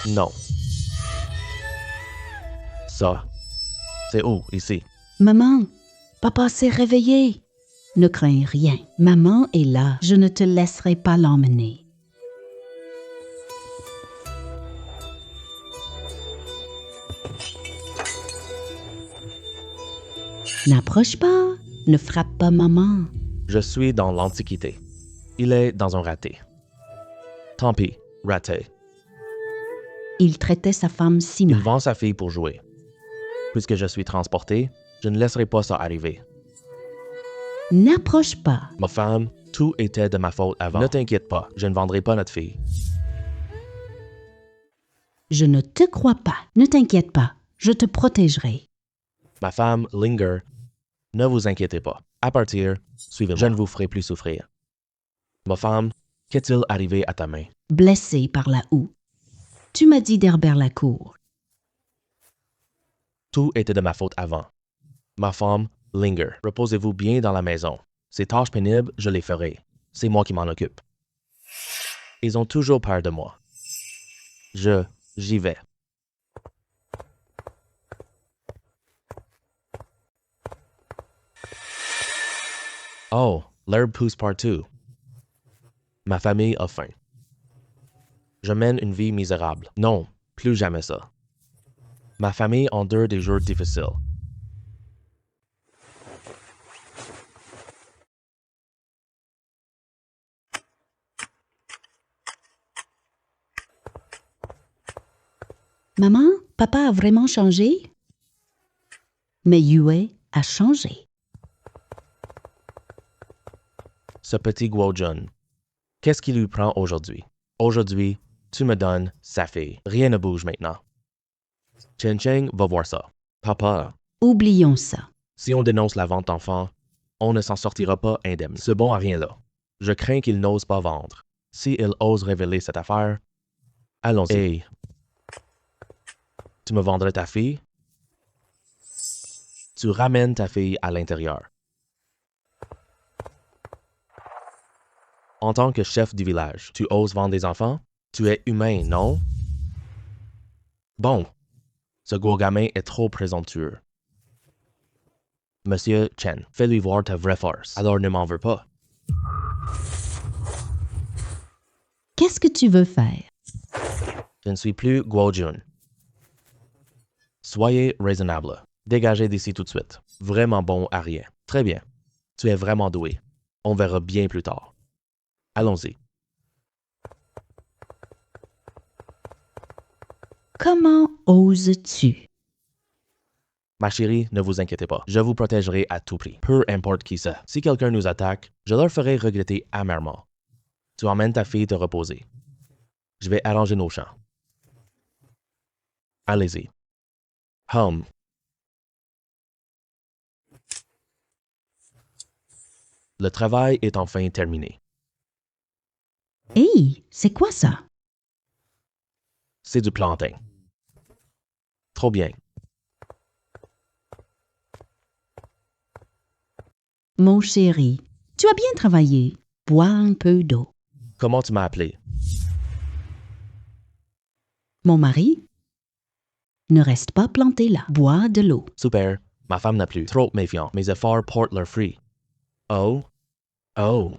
Non. Ça. C'est où, ici? Maman, papa s'est réveillé. Ne crains rien. Maman est là. Je ne te laisserai pas l'emmener. N'approche pas. Ne frappe pas maman. Je suis dans l'Antiquité. Il est dans un raté. Tant pis, raté. Il traitait sa femme si Il mal. vend sa fille pour jouer. Puisque je suis transporté, je ne laisserai pas ça arriver. N'approche pas. Ma femme, tout était de ma faute avant. Ne t'inquiète pas, je ne vendrai pas notre fille. Je ne te crois pas. Ne t'inquiète pas. Je te protégerai. Ma femme, Linger, ne vous inquiétez pas. À partir, suivez-moi. Je ne vous ferai plus souffrir. Ma femme, qu'est-il arrivé à ta main? Blessé par la houe. Tu m'as dit d'Herbert Lacour. Tout était de ma faute avant. Ma femme, Linger, reposez-vous bien dans la maison. Ces tâches pénibles, je les ferai. C'est moi qui m'en occupe. Ils ont toujours peur de moi. J'y vais. Oh, l'herbe pousse partout. Ma famille a faim. Je mène une vie misérable. Non, plus jamais ça. Ma famille endure des jours difficiles. Maman, papa a vraiment changé? Mais Yue a changé. Ce petit Guojun, qu'est-ce qui lui prend aujourd'hui? Aujourd'hui, tu me donnes sa fille. Rien ne bouge maintenant. Chen Cheng va voir ça. Papa, Oublions ça. si on dénonce la vente d'enfants, on ne s'en sortira pas indemne. C'est bon à rien là. Je crains qu'il n'ose pas vendre. Si il ose révéler cette affaire, allons-y. Hey, tu me vendrais ta fille? Tu ramènes ta fille à l'intérieur. En tant que chef du village, tu oses vendre des enfants? Tu es humain, non? Bon, ce gros gamin est trop présomptueux. Monsieur Chen, fais-lui voir ta vraie force. Alors ne m'en veux pas. Qu'est-ce que tu veux faire? Je ne suis plus Guojun. Soyez raisonnable. Dégagez d'ici tout de suite. Vraiment bon à rien. Très bien. Tu es vraiment doué. On verra bien plus tard. Allons-y. Comment oses-tu? Ma chérie, ne vous inquiétez pas. Je vous protégerai à tout prix. Peu importe qui c'est. Si quelqu'un nous attaque, je leur ferai regretter amèrement. Tu emmènes ta fille te reposer. Je vais arranger nos champs. Allez-y. Le travail est enfin terminé. Hey, c'est quoi ça? C'est du plantain. Trop bien. Mon chéri, tu as bien travaillé. Bois un peu d'eau. Comment tu m'as appelé? Mon mari? Ne reste pas planté là. Bois de l'eau. Super. Ma femme n'a plus. Trop méfiant. Mes efforts portent leurs fruits. Oh. Oh.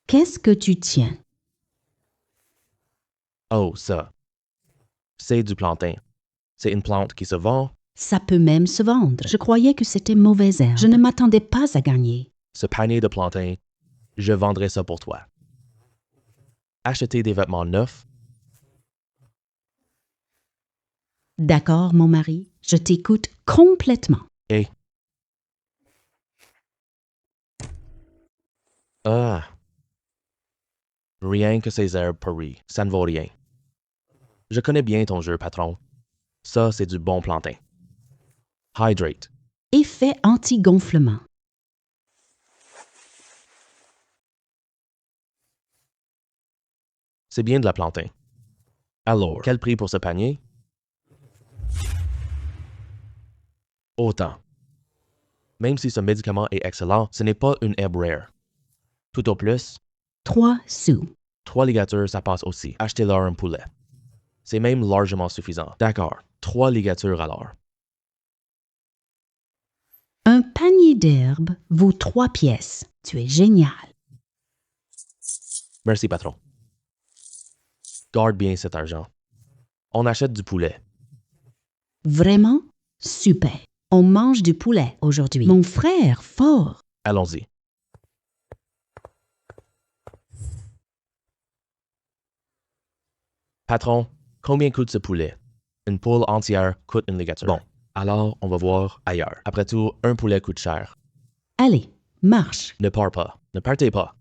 Qu'est-ce que tu tiens? Oh, ça. C'est du plantain. C'est une plante qui se vend. Ça peut même se vendre. Je croyais que c'était mauvaise herbe. Je ne m'attendais pas à gagner. Ce panier de plantain, je vendrai ça pour toi. Acheter des vêtements neufs. D'accord, mon mari. Je t'écoute complètement. Et... Ah. Rien que ces herbes pourries, ça ne vaut rien. Je connais bien ton jeu, patron. Ça, c'est du bon plantain. Hydrate. Effet anti-gonflement. C'est bien de la plantain. Alors, quel prix pour ce panier? Autant. Même si ce médicament est excellent, ce n'est pas une herbe rare. Tout au plus, 3 sous. 3 ligatures, ça passe aussi. Achetez-leur un poulet. C'est même largement suffisant. D'accord, 3 ligatures alors. Un panier d'herbes vaut 3 pièces. Tu es génial. Merci, patron. Garde bien cet argent. On achète du poulet. Vraiment? Super. On mange du poulet aujourd'hui. Mon frère, fort. Allons-y. Patron, combien coûte ce poulet? Une poule entière coûte une ligature. Bon, alors on va voir ailleurs. Après tout, un poulet coûte cher. Allez, marche. Ne pars pas. Ne partez pas.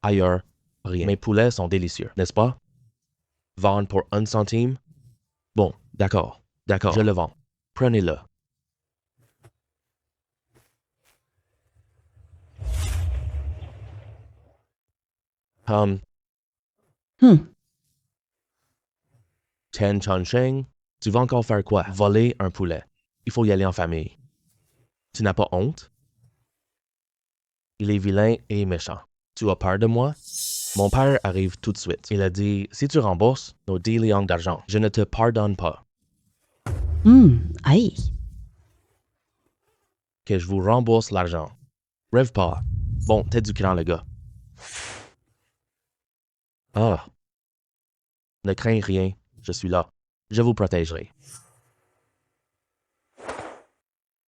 Ailleurs, rien. Mes poulets sont délicieux, n'est-ce pas? Vendre pour 1 centime? Bon, d'accord. D'accord. Je le vends. Prenez-le. Hum, Chen Chongsheng, tu vas encore faire quoi? Voler un poulet. Il faut y aller en famille. Tu n'as pas honte? Il est vilain et méchant. Tu as peur de moi? Mon père arrive tout de suite. Il a dit, si tu rembourses nos 10 liang d'argent, je ne te pardonne pas. aïe. Que je vous rembourse l'argent. Rêve pas. Bon, t'es du cran, le gars. Ah. Ne crains rien, je suis là. Je vous protégerai.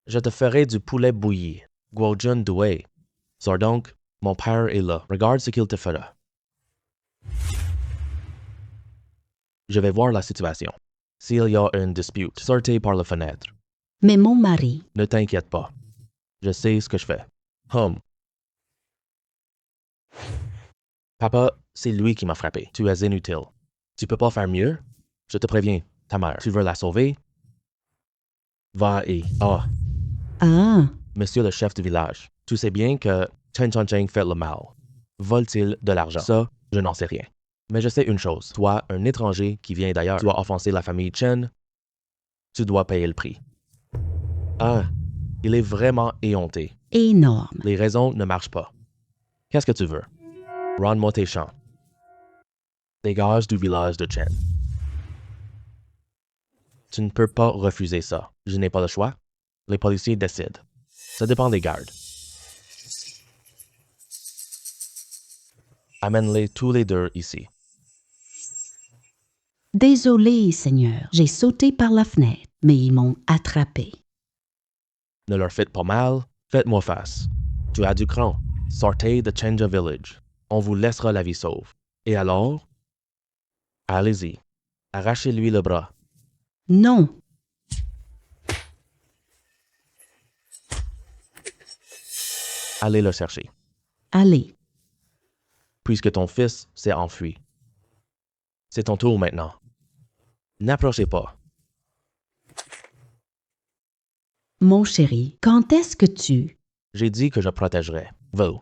Je te ferai du poulet bouilli. Guojun doué. Sors donc, mon père est là. Regarde ce qu'il te fera. Je vais voir la situation. S'il y a une dispute, sortez par la fenêtre. Mais mon mari, Ne t'inquiète pas. Je sais ce que je fais. Papa, c'est lui qui m'a frappé. Tu es inutile. Tu peux pas faire mieux? Je te préviens, ta mère. Tu veux la sauver? Va et... ah, Monsieur le chef du village, tu sais bien que Chen Chongqing fait le mal. Vole-t-il de l'argent? Ça, je n'en sais rien. Mais je sais une chose. Toi, un étranger qui vient d'ailleurs, tu as offensé la famille Chen, tu dois payer le prix. Ah, il est vraiment éhonté. énorme. Les raisons ne marchent pas. Qu'est-ce que tu veux? Rends-moi tes champs. Dégage du village de Chen. Tu ne peux pas refuser ça. Je n'ai pas le choix. Les policiers décident. Ça dépend des gardes. Amène-les tous les deux ici. Désolé, Seigneur, j'ai sauté par la fenêtre, mais ils m'ont attrapé. Ne leur faites pas mal, faites-moi face. Tu as du cran. Sortez de Chenja Village. On vous laissera la vie sauve. Et alors? Allez-y. Arrachez-lui le bras. Non, Allez le chercher. allez. Puisque ton fils s'est enfui. C'est ton tour maintenant. N'approchez pas. Mon chéri, quand est-ce que tu... J'ai dit que je protégerais. Vous.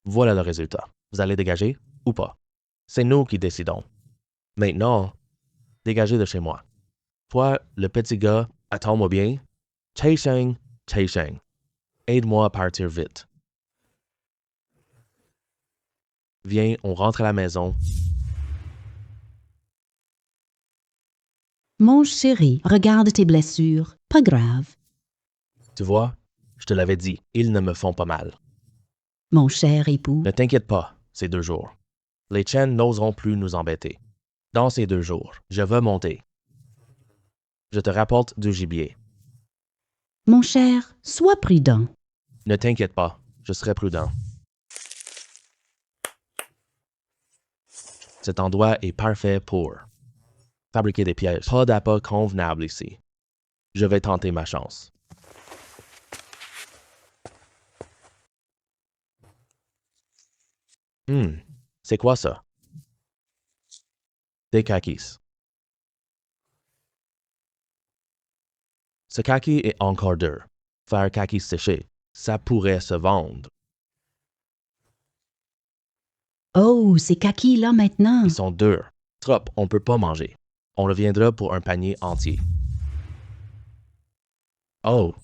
Voilà le résultat. Vous allez dégager ou pas? C'est nous qui décidons. Maintenant, dégagez de chez moi. Toi, le petit gars, attends-moi bien. Chei Sheng, aide-moi à partir vite. Viens, on rentre à la maison. Mon chéri, regarde tes blessures. Pas grave. Tu vois, je te l'avais dit, ils ne me font pas mal. Mon cher époux, Ne t'inquiète pas, ces 2 jours. Les Chen n'oseront plus nous embêter. Dans ces 2 jours, je vais monter. Je te rapporte du gibier. mon cher, sois prudent. Ne t'inquiète pas, je serai prudent. Cet endroit est parfait pour fabriquer des pièges. Pas d'appât convenable ici. Je vais tenter ma chance. C'est quoi ça? Des kakis. Ce kaki est encore dur. Faire kaki séché, ça pourrait se vendre. Oh, c'est kaki là maintenant. Ils sont durs. Trop, on peut pas manger. On reviendra pour un panier entier. Oh!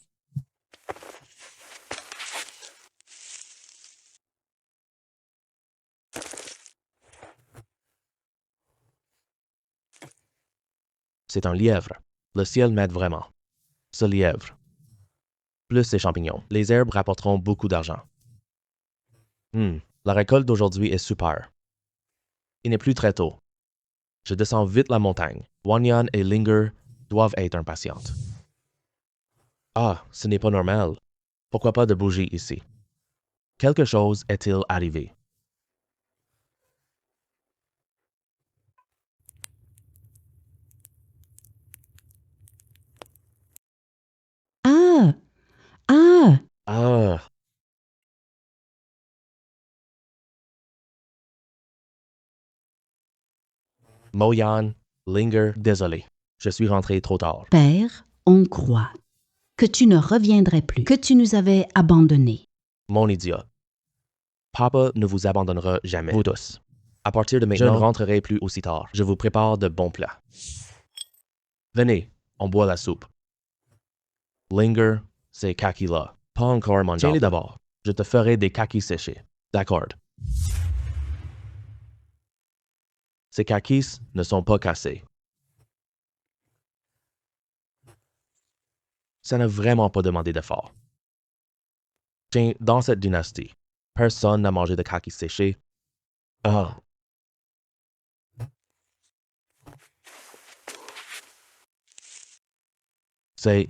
C'est un lièvre. Le ciel m'aide vraiment. Ce lièvre. Plus ces champignons. Les herbes rapporteront beaucoup d'argent. La récolte d'aujourd'hui est super. Il n'est plus très tôt. Je descends vite la montagne. Wanyan et Linger doivent être impatientes. Ah, ce n'est pas normal. Pourquoi pas de bougie ici? Quelque chose est-il arrivé? Ah! Ah! Ah! Moyan, Linger, désolé. Je suis rentré trop tard. Père, on croit que tu ne reviendrais plus, que tu nous avais abandonnés. Mon idiot. Papa ne vous abandonnera jamais, vous tous. À partir de maintenant, je ne rentrerai plus aussi tard. Je vous prépare de bons plats. Venez, on boit la soupe. Linger, ces kakis-là. Pas encore mon Tiens-les d'abord. Je te ferai des kakis séchés. D'accord. Ces kakis ne sont pas cassés. Ça n'a vraiment pas demandé d'effort. Tiens, dans cette dynastie, personne n'a mangé de kakis séchés. Ah. C'est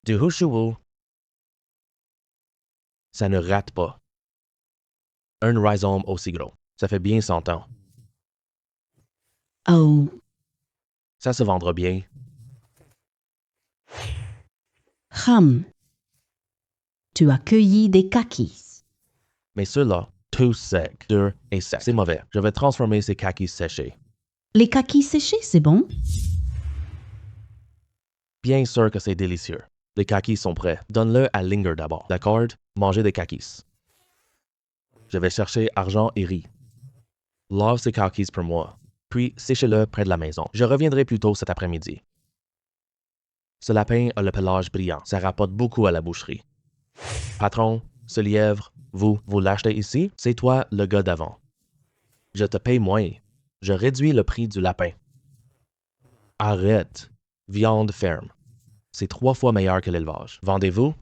du hushuwu. Ça ne rate pas. Un rhizome aussi gros. Ça fait bien 100 ans. Oh, Ça se vendra bien. Tu as cueilli des kakis. Mais ceux-là, tout secs, durs et secs. C'est mauvais. Je vais transformer ces kakis séchés. Les kakis séchés, c'est bon? Bien sûr que c'est délicieux. Les kakis sont prêts. Donne-le à Linger d'abord. D'accord? Mangez des kakis. Je vais chercher argent et riz. Lave ces kakis pour moi. Puis séchez-le près de la maison. Je reviendrai plus tôt cet après-midi. Ce lapin a le pelage brillant. Ça rapporte beaucoup à la boucherie. Patron, ce lièvre, vous l'achetez ici? C'est toi le gars d'avant. Je te paye moins. Je réduis le prix du lapin. Arrête. Viande ferme. C'est 3 fois meilleur que l'élevage. Vendez-vous?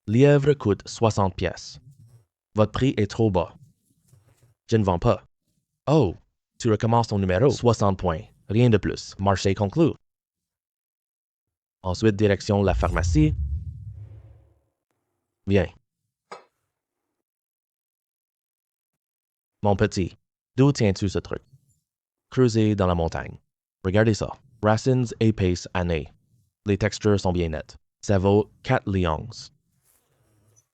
Lièvre coûte 60 pièces. Votre prix est trop bas. Je ne vends pas. Oh, tu recommences ton numéro. 60 points. Rien de plus. Marché conclu. Ensuite, direction la pharmacie. Viens. Mon petit, d'où tiens-tu ce truc? Creuser dans la montagne. Regardez ça. Racines épaisses années. Les textures sont bien nettes. Ça vaut 4 lions.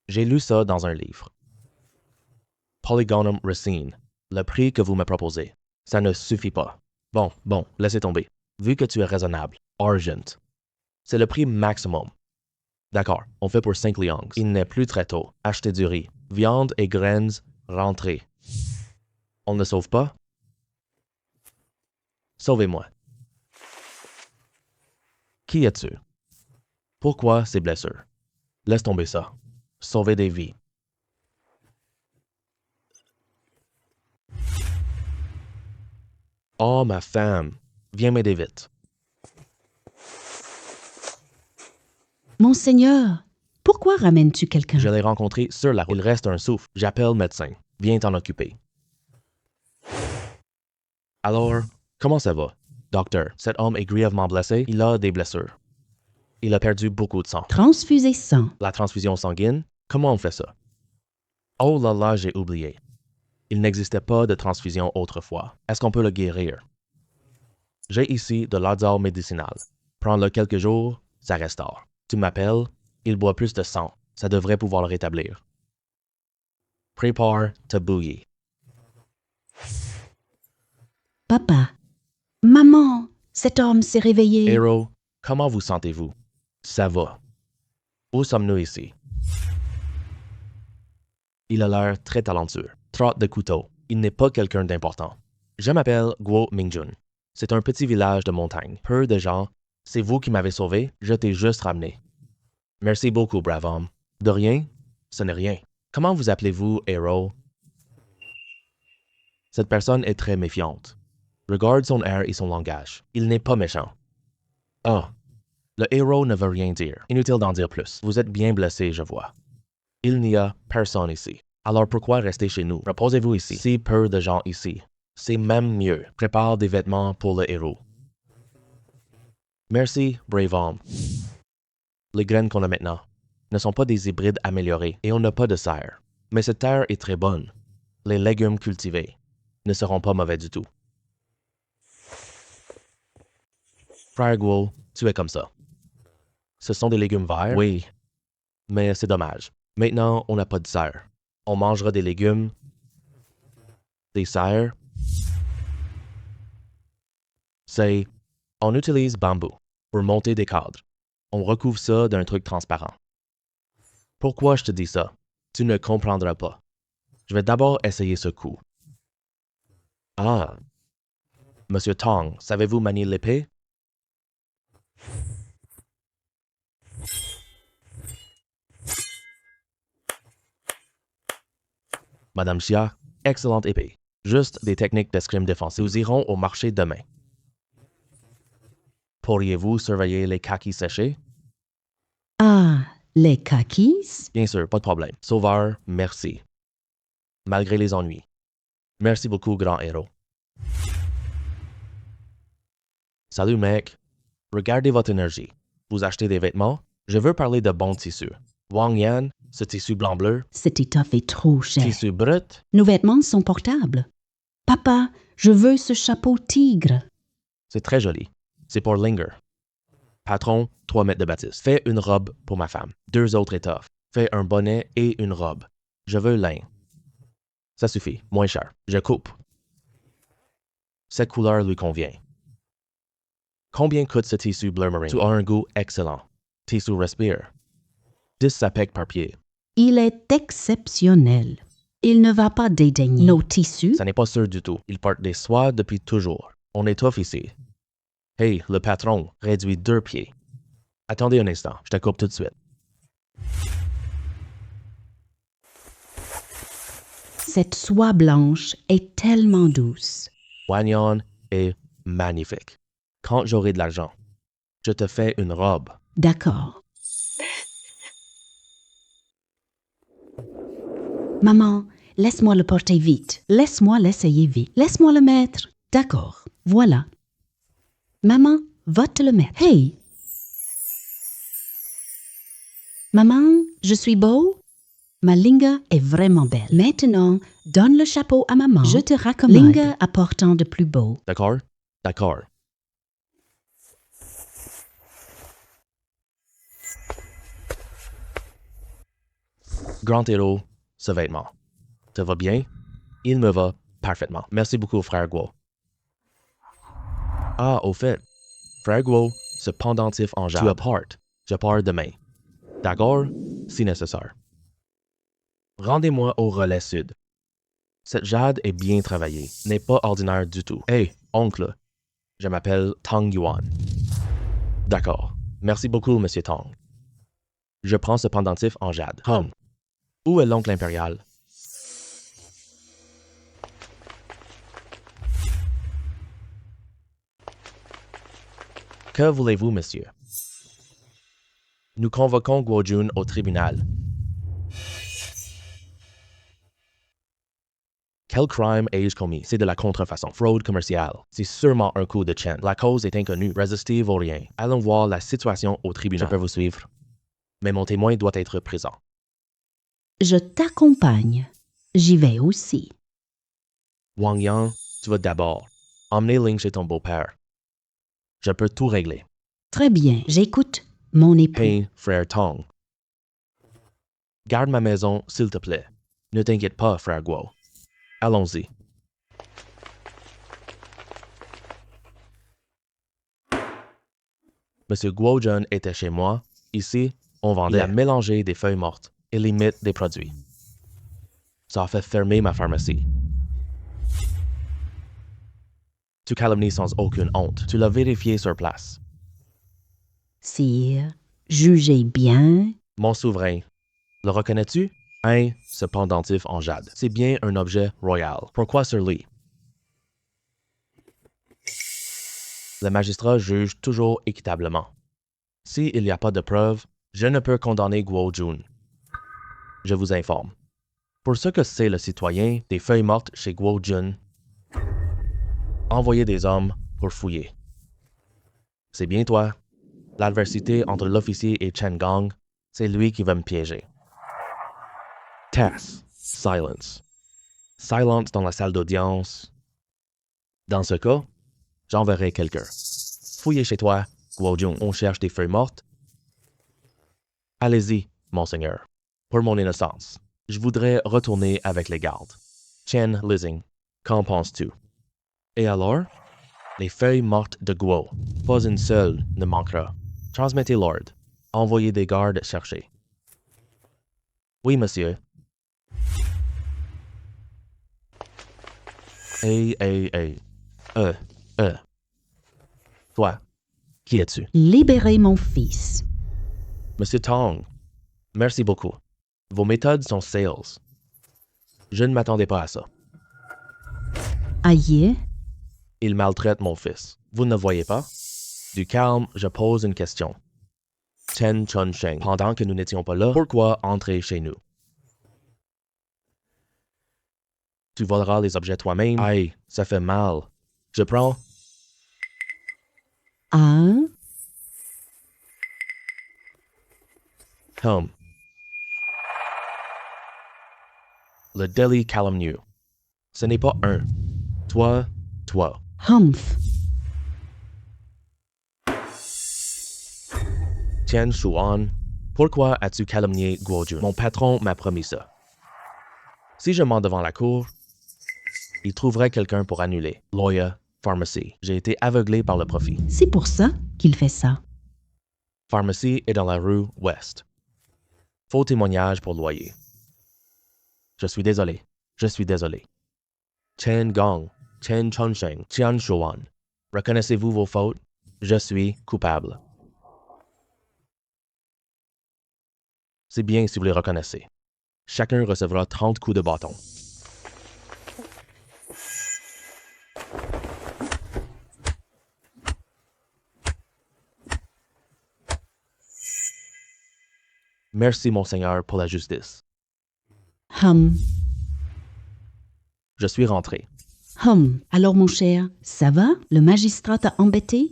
J'ai lu ça dans un livre. Polygonum racine. Le prix que vous me proposez. Ça ne suffit pas. Bon, laissez tomber. Vu que tu es raisonnable. Argent. C'est le prix maximum. D'accord, on fait pour 5 lions. Il n'est plus très tôt. Achetez du riz. Viande et graines, rentrez. On ne sauve pas? Sauvez-moi. Qui es-tu? Pourquoi ces blessures? Laisse tomber ça. Sauver des vies. Oh, ma femme. Viens m'aider vite. Monseigneur, pourquoi ramènes-tu quelqu'un? Je l'ai rencontré sur la route. Il reste un souffle. J'appelle médecin. Viens t'en occuper. Alors, comment ça va? Docteur, cet homme est grièvement blessé. Il a des blessures. Il a perdu beaucoup de sang. Transfuser sang. La transfusion sanguine? Comment on fait ça? Oh là là, j'ai oublié. Il n'existait pas de transfusion autrefois. Est-ce qu'on peut le guérir? J'ai ici de l'ardor médicinal. Prends-le quelques jours, ça restaure. Tu m'appelles, il boit plus de sang. Ça devrait pouvoir le rétablir. Prépare ta bouillie. Papa, maman, cet homme s'est réveillé. Héros, comment vous sentez-vous? Ça va. Où sommes-nous ici? Il a l'air très talentueux. Trotte de couteau. Il n'est pas quelqu'un d'important. Je m'appelle Guo Mingjun. C'est un petit village de montagne. Peu de gens. C'est vous qui m'avez sauvé. Je t'ai juste ramené. Merci beaucoup, brave homme. De rien? Ce n'est rien. Comment vous appelez-vous, héros? Cette personne est très méfiante. Regarde son air et son langage. Il n'est pas méchant. Ah, le héros ne veut rien dire. Inutile d'en dire plus. Vous êtes bien blessé, je vois. Il n'y a personne ici. Alors pourquoi rester chez nous? Reposez-vous ici. Si peu de gens ici. C'est même mieux. Prépare des vêtements pour le héros. Merci, brave homme. Les graines qu'on a maintenant ne sont pas des hybrides améliorés et on n'a pas de serre. Mais cette terre est très bonne. Les légumes cultivés ne seront pas mauvais du tout. Frère Guo, tu es comme ça. Ce sont des légumes verts? Oui, mais c'est dommage. Maintenant, on n'a pas de serre. On mangera des légumes, des serres. C'est, on utilise bambou pour monter des cadres. On recouvre ça d'un truc transparent. Pourquoi je te dis ça? Tu ne comprendras pas. Je vais d'abord essayer ce coup. Ah, Monsieur Tong, savez-vous manier l'épée? Madame Xia, excellente épée. Juste des techniques d'escrime défensive. Nous irons au marché demain. Pourriez-vous surveiller les kakis séchés? Ah, les kakis? Bien sûr, pas de problème. Sauveur, merci. Malgré les ennuis. Merci beaucoup, grand héros. Salut, mec. Regardez votre énergie. Vous achetez des vêtements? Je veux parler de bons tissus. Wang Yan, ce tissu blanc-bleu. Cette étoffe est trop chère. Tissu brut? Nos vêtements sont portables. Papa, je veux ce chapeau tigre. C'est très joli. C'est pour Linger. Patron, 3 mètres de bâtisse. Fais une robe pour ma femme. 2 autres étoffes. Fais un bonnet et une robe. Je veux lin. Ça suffit. Moins cher. Je coupe. Cette couleur lui convient. Combien coûte ce tissu bleu marine? Tu as un goût excellent. Tissu respire. 10 sapèques par pied. Il est exceptionnel. Il ne va pas dédaigner nos tissus. Ça n'est pas sûr du tout. Ils portent des soies depuis toujours. On étoffe ici. Hey, le patron, réduit 2 pieds. Attendez un instant, je te coupe tout de suite. Cette soie blanche est tellement douce. Wagnon est magnifique. Quand j'aurai de l'argent, je te fais une robe. D'accord. Maman, laisse-moi le porter vite. Laisse-moi l'essayer vite. Laisse-moi le mettre. D'accord. Voilà. Maman, va te le mettre. Hey! Maman, je suis beau? Ma Linga est vraiment belle. Maintenant, donne le chapeau à maman. Je te raccommode. Linga apportant de plus beau. D'accord? D'accord. Grand héros, ce vêtement. Te va bien? Il me va parfaitement. Merci beaucoup, frère Guo. Ah, au fait, frère Guo, ce pendentif en jade. Tu apportes. Je pars demain. D'accord? Si nécessaire. Rendez-moi au relais sud. Cette jade est bien travaillée, n'est pas ordinaire du tout. Hey, oncle, je m'appelle Tang Yuan. D'accord. Merci beaucoup, monsieur Tang. Je prends ce pendentif en jade. Où est l'oncle impérial? Que voulez-vous, monsieur? Nous convoquons Guo Jun au tribunal. Quel crime ai-je commis? C'est de la contrefaçon, fraude commerciale. C'est sûrement un coup de chaîne. La cause est inconnue. Résister vaut rien. Allons voir la situation au tribunal. Je peux vous suivre. Mais mon témoin doit être présent. Je t'accompagne. J'y vais aussi. Wang Yang, tu vas d'abord emmener Ling chez ton beau-père. Je peux tout régler. Très bien, j'écoute mon époux. Hey, frère Tong. Garde ma maison, s'il te plaît. Ne t'inquiète pas, frère Guo. Allons-y. Monsieur Guo Jun était chez moi. Ici, on vendait. Il a mélangé des feuilles mortes et limite des produits. Ça a fait fermer ma pharmacie. Tu calomnies sans aucune honte. Tu l'as vérifié sur place. Sire, jugez bien. Mon souverain, le reconnais-tu? Hein, ce pendentif en jade. C'est bien un objet royal. Pourquoi sur lui? Le magistrat juge toujours équitablement. S'il n'y a pas de preuves, je ne peux condamner Guo Jun. Je vous informe. Pour ce que c'est le citoyen des feuilles mortes chez Guo Jun, envoyez des hommes pour fouiller. C'est bien toi. L'adversité entre l'officier et Chen Gong, c'est lui qui va me piéger. Tasse. Silence. Silence dans la salle d'audience. Dans ce cas, j'enverrai quelqu'un. Fouillez chez toi, Guo Jun, on cherche des feuilles mortes. Allez-y, monseigneur. Pour mon innocence, je voudrais retourner avec les gardes. Chen Lizing, qu'en penses-tu? Et alors? Les feuilles mortes de Guo. Pas une seule ne manquera. Transmettez l'ordre. Envoyez des gardes chercher. Oui, monsieur. Hey. Toi, qui es-tu? Libérez mon fils. Monsieur Tong, merci beaucoup. Vos méthodes sont sales. Je ne m'attendais pas à ça. Aïe. Il maltraite mon fils. Vous ne le voyez pas? Du calme, je pose une question. Chen Chunsheng, pendant que nous n'étions pas là, pourquoi entrer chez nous? Tu voleras les objets toi-même? Aïe, ça fait mal. Je prends. Un. Le délit calomnieux. Ce n'est pas un. Toi. Humph. Tian Shuan, pourquoi as-tu calomnié Guo Jun? Mon patron m'a promis ça. Si je mens devant la cour, il trouverait quelqu'un pour annuler. Lawyer, pharmacie. J'ai été aveuglé par le profit. C'est pour ça qu'il fait ça. Pharmacie est dans la rue Ouest. Faux témoignage pour loyer. Je suis désolé. Chen Gong, Chen Chunsheng, Tian Shuan. Reconnaissez-vous vos fautes? Je suis coupable. C'est bien si vous les reconnaissez. Chacun recevra 30 coups de bâton. Merci, monseigneur, pour la justice. Je suis rentré. Alors, mon cher, ça va? Le magistrat t'a embêté?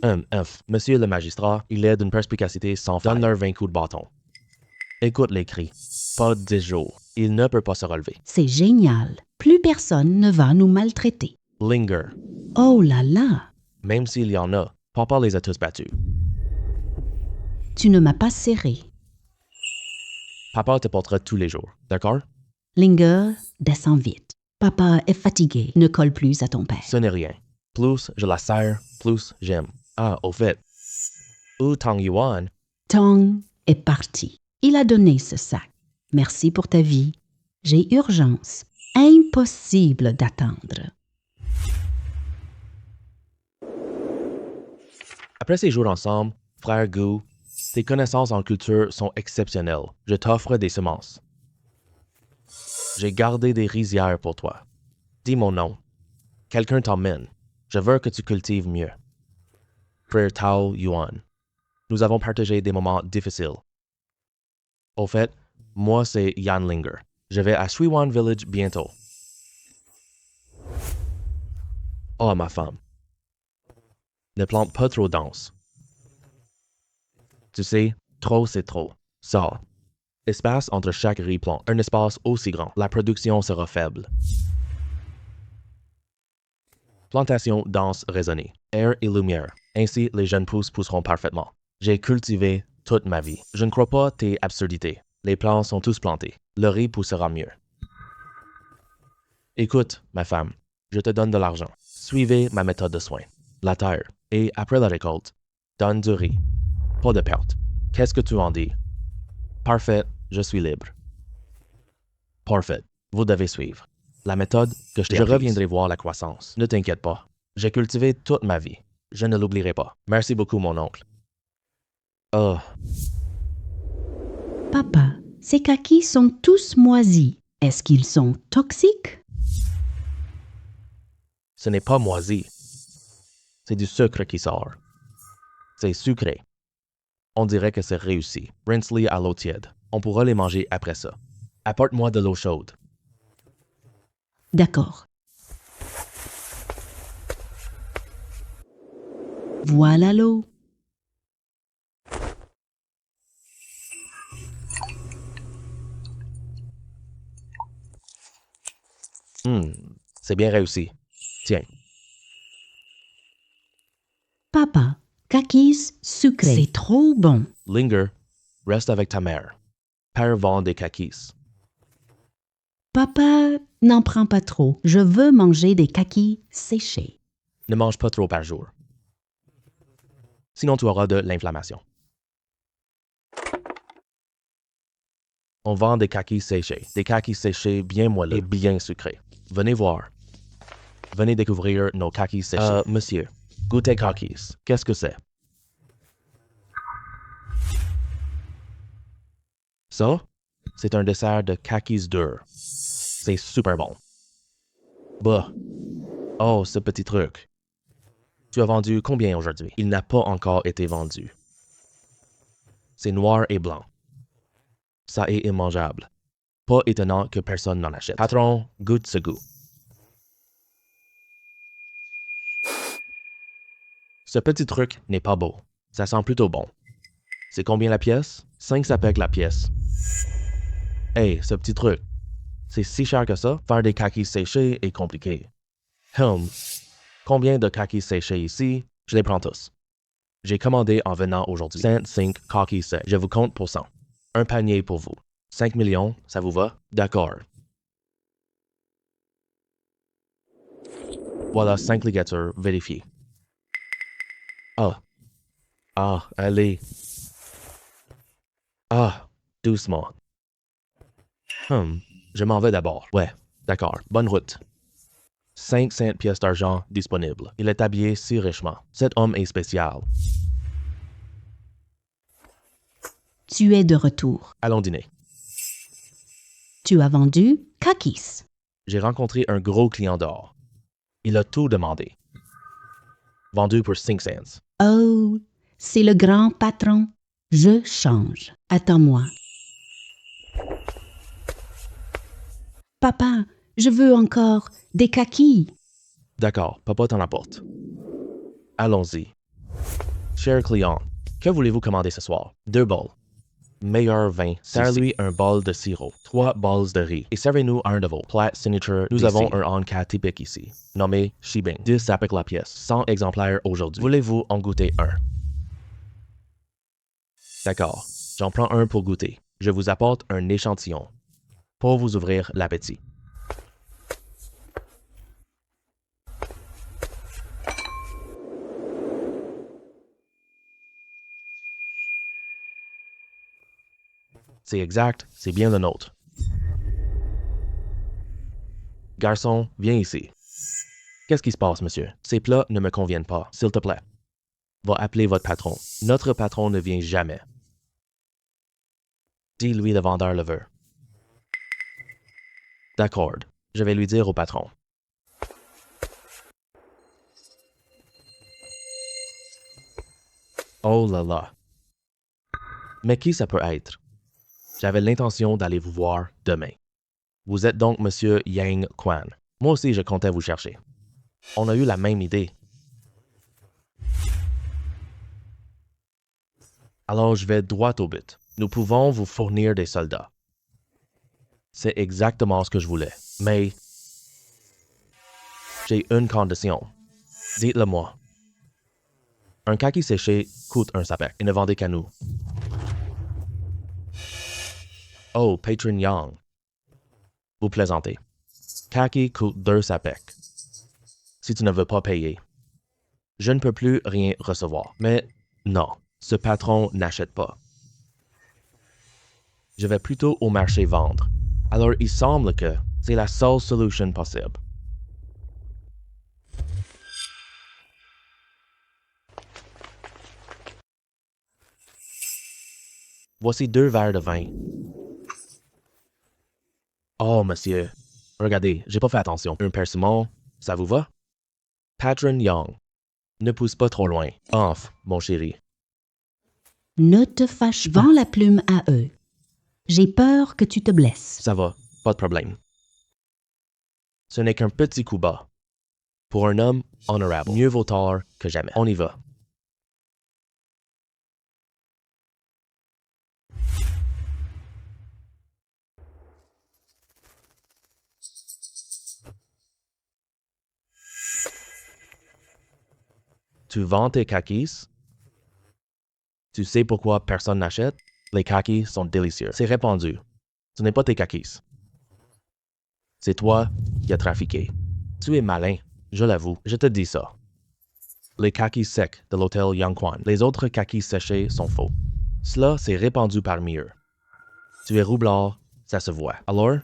Monsieur le magistrat, il est d'une perspicacité sans faille. Donne-leur 20 coups de bâton. Écoute les cris. Pas 10 jours. Il ne peut pas se relever. C'est génial. Plus personne ne va nous maltraiter. Linger. Oh là là! Même s'il y en a, papa les a tous battus. Tu ne m'as pas serré. Papa te portera tous les jours, d'accord? Linger, descends vite. Papa est fatigué. Ne colle plus à ton père. Ce n'est rien. Plus je la serre, plus j'aime. Ah, au fait. Où Tong Yuan? Tong est parti. Il a donné ce sac. Merci pour ta vie. J'ai urgence. Impossible d'attendre. Après ces jours ensemble, frère Gu, tes connaissances en culture sont exceptionnelles. Je t'offre des semences. J'ai gardé des rizières pour toi. Dis mon nom. Quelqu'un t'emmène. Je veux que tu cultives mieux. Frère Tao Yuan. Nous avons partagé des moments difficiles. Au fait, moi c'est Yan Linger. Je vais à Shuiwan Village bientôt. Oh, ma femme. Ne plante pas trop dense. Tu sais, trop c'est trop. Ça. Espace entre chaque riz-plant. Un espace aussi grand. La production sera faible. Plantation dense raisonnée. Air et lumière. Ainsi, les jeunes pousses pousseront parfaitement. J'ai cultivé toute ma vie. Je ne crois pas tes absurdités. Les plants sont tous plantés. Le riz poussera mieux. Écoute, ma femme, je te donne de l'argent. Suivez ma méthode de soin. La terre. Et après la récolte, donne du riz. Pas de perte. Qu'est-ce que tu en dis? Parfait, je suis libre. Parfait, vous devez suivre. La méthode que je t'ai apprise. Je reviendrai voir la croissance. Ne t'inquiète pas. J'ai cultivé toute ma vie. Je ne l'oublierai pas. Merci beaucoup, mon oncle. Oh. Papa, ces kakis sont tous moisis. Est-ce qu'ils sont toxiques? Ce n'est pas moisi. C'est du sucre qui sort. C'est sucré. On dirait que c'est réussi. Rince-les à l'eau tiède. On pourra les manger après ça. Apporte-moi de l'eau chaude. D'accord. Voilà l'eau. C'est bien réussi. Tiens. Papa, kakis sucrés. C'est trop bon. Linger, reste avec ta mère. Père vend des kakis. Papa, n'en prends pas trop. Je veux manger des kakis séchés. Ne mange pas trop par jour. Sinon, tu auras de l'inflammation. On vend des kakis séchés. Des kakis séchés bien moelleux et bien sucrés. Venez voir. Venez découvrir nos kakis séchés. Monsieur, goûtez kakis. Qu'est-ce que c'est? Ça, c'est un dessert de kakis durs. C'est super bon. Bah. Oh, ce petit truc. Tu as vendu combien aujourd'hui? Il n'a pas encore été vendu. C'est noir et blanc. Ça est immangeable. Pas étonnant que personne n'en achète. Patron, goûte ce goût. Ce petit truc n'est pas beau. Ça sent plutôt bon. C'est combien la pièce? 5 sapèques la pièce. Hey, ce petit truc. C'est si cher que ça? Faire des kakis séchés est compliqué. Combien de kakis séchés ici? Je les prends tous. J'ai commandé en venant aujourd'hui. 105 kakis séchés. Je vous compte pour 100. Un panier pour vous. 5 millions, ça vous va? D'accord. Voilà 5 ligatures vérifiées. Allez. Doucement. Je m'en vais d'abord. Ouais, d'accord. Bonne route. 500 pièces d'argent disponibles. Il est habillé si richement. Cet homme est spécial. Tu es de retour. Allons dîner. Tu as vendu kakis. J'ai rencontré un gros client d'or. Il a tout demandé. Vendu pour 5 cents. Oh, c'est le grand patron. Je change. Attends-moi. Papa, je veux encore des kakis. D'accord, papa t'en apporte. Allons-y. Cher client, que voulez-vous commander ce soir? 2 bols. Meilleur vin. Serre-lui un bol de sirop, 3 bols de riz et servez-nous un de vos plats signature. Nous avons un en-cas typique ici, nommé Shibing. 10 sapèques la pièce, 100 exemplaires aujourd'hui. Voulez-vous en goûter un? D'accord, j'en prends un pour goûter. Je vous apporte un échantillon pour vous ouvrir l'appétit. C'est exact, c'est bien le nôtre. Garçon, viens ici. Qu'est-ce qui se passe, monsieur? Ces plats ne me conviennent pas, s'il te plaît. Va appeler votre patron. Notre patron ne vient jamais. Dis-lui le vendeur le veut. D'accord, je vais lui dire au patron. Oh là là. Mais qui ça peut être? J'avais l'intention d'aller vous voir demain. Vous êtes donc Monsieur Yang Quan. Moi aussi, je comptais vous chercher. On a eu la même idée. Alors, je vais droit au but. Nous pouvons vous fournir des soldats. C'est exactement ce que je voulais. Mais j'ai une condition. Dites-le-moi. Un kaki séché coûte un sapèque et ne vendez qu'à nous. Oh, Patron Yang. Vous plaisantez. Kaki coûte 2 sapèques. Si tu ne veux pas payer. Je ne peux plus rien recevoir. Mais non, ce patron n'achète pas. Je vais plutôt au marché vendre. Alors il semble que c'est la seule solution possible. Voici 2 verres de vin. Oh, monsieur. Regardez, j'ai pas fait attention. Un persimmon, ça vous va? Patron Young. Ne pousse pas trop loin. Enf, mon chéri. Ne te fâche pas. Vends la plume à eux. J'ai peur que tu te blesses. Ça va, pas de problème. Ce n'est qu'un petit coup bas. Pour un homme honorable, mieux vaut tard que jamais. On y va. Tu vends tes kakis? Tu sais pourquoi personne n'achète? Les kakis sont délicieux. C'est répandu. Ce n'est pas tes kakis. C'est toi qui as trafiqué. Tu es malin, je l'avoue, je te dis ça. Les kakis secs de l'hôtel Yangquan, les autres kakis séchés sont faux. Cela s'est répandu parmi eux. Tu es roublard, ça se voit. Alors,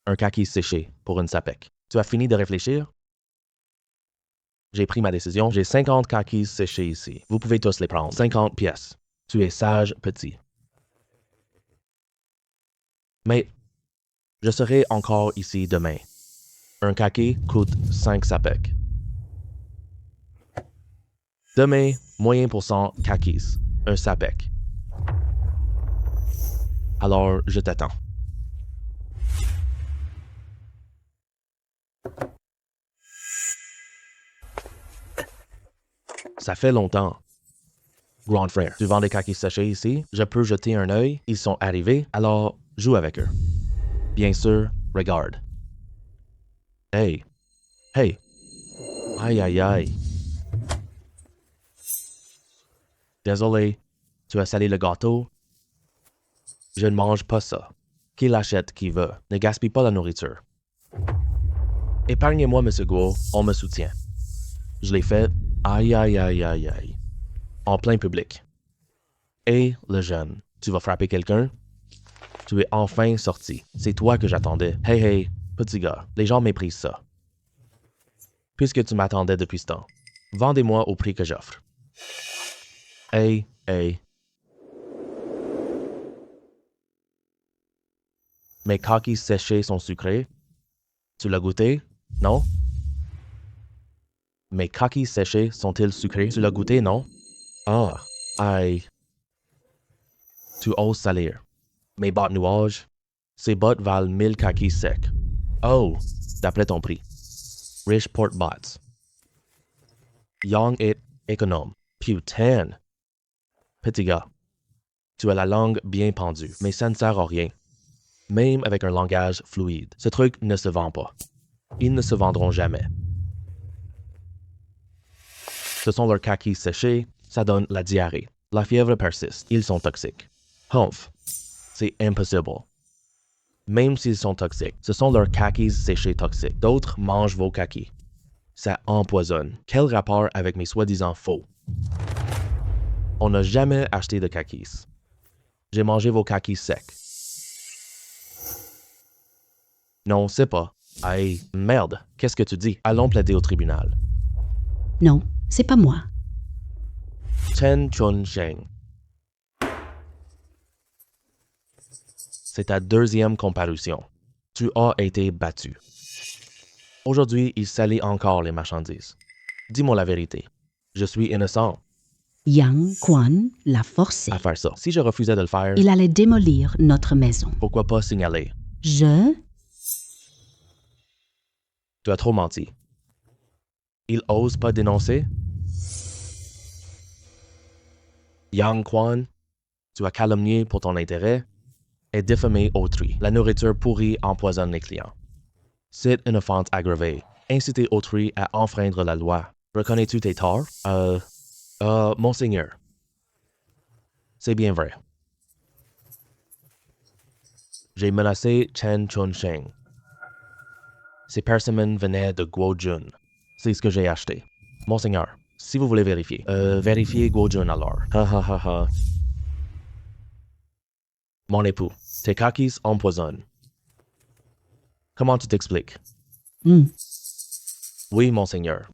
un kaki séché pour une sapec. Tu as fini de réfléchir? J'ai pris ma décision. J'ai 50 kakis séchés ici. Vous pouvez tous les prendre. 50 pièces. Tu es sage, petit. Mais je serai encore ici demain. Un kaki coûte 5 sapek. Demain, moyen pour 100 kakis. Un sapek. Alors, je t'attends. Ça fait longtemps. Grand frère, tu vends des kakis séchés ici? Je peux jeter un œil? Ils sont arrivés, alors joue avec eux. Bien sûr, regarde. Hey. Hey. Aïe, aïe, aïe. Désolé, tu as salé le gâteau? Je ne mange pas ça. Qui l'achète, qui veut. Ne gaspille pas la nourriture. Épargnez-moi, M. Guo, on me soutient. Je l'ai fait, aïe, aïe, aïe, aïe, aïe. En plein public. Et le jeune, tu vas frapper quelqu'un? Tu es enfin sorti. C'est toi que j'attendais. Hey, hey, petit gars, les gens méprisent ça. Puisque tu m'attendais depuis ce temps, vendez-moi au prix que j'offre. Hey, hey. Mes kakis séchés sont sucrés. Tu l'as goûté? Non? Mes kakis séchés sont-ils sucrés? Tu l'as goûté, non? Ah, aïe. Tu oses salir. Mes bottes nuages. Ces bottes valent 1000 kakis secs. Oh, d'après ton prix. Rich porte bots. Young est économe. Putain. Petit gars, tu as la langue bien pendue, mais ça ne sert à rien. Même avec un langage fluide, ce truc ne se vend pas. Ils ne se vendront jamais. Ce sont leurs kakis séchés, ça donne la diarrhée. La fièvre persiste, ils sont toxiques. Humph, c'est impossible. Même s'ils sont toxiques, ce sont leurs kakis séchés toxiques. D'autres mangent vos kakis. Ça empoisonne. Quel rapport avec mes soi-disant faux? On n'a jamais acheté de kakis. J'ai mangé vos kakis secs. Non, c'est pas. Aïe, merde, qu'est-ce que tu dis? Allons plaider au tribunal. Non, c'est pas moi. Chen Chun-Sheng. C'est ta deuxième comparution. Tu as été battu. Aujourd'hui, il salit encore les marchandises. Dis-moi la vérité. Je suis innocent Yang Quan l'a forcé. à faire ça. Si je refusais de le faire, Il allait démolir notre maison. pourquoi pas signaler? Je... Tu as trop menti. Il ose pas dénoncer? Yang Quan, tu as calomnié pour ton intérêt et diffamé autrui. La nourriture pourrie empoisonne les clients. C'est une offense aggravée. Inciter autrui à enfreindre la loi. Reconnais-tu tes torts? Monseigneur. C'est bien vrai. J'ai menacé Chen Chun-Sheng. Ces persimmons venaient de Guojun. C'est ce que j'ai acheté. Monseigneur, si vous voulez vérifier. Vérifiez Guojun alors. Ha ha ha ha. Mon époux, tes kakis empoisonnent. Comment tu t'expliques? Oui, monseigneur.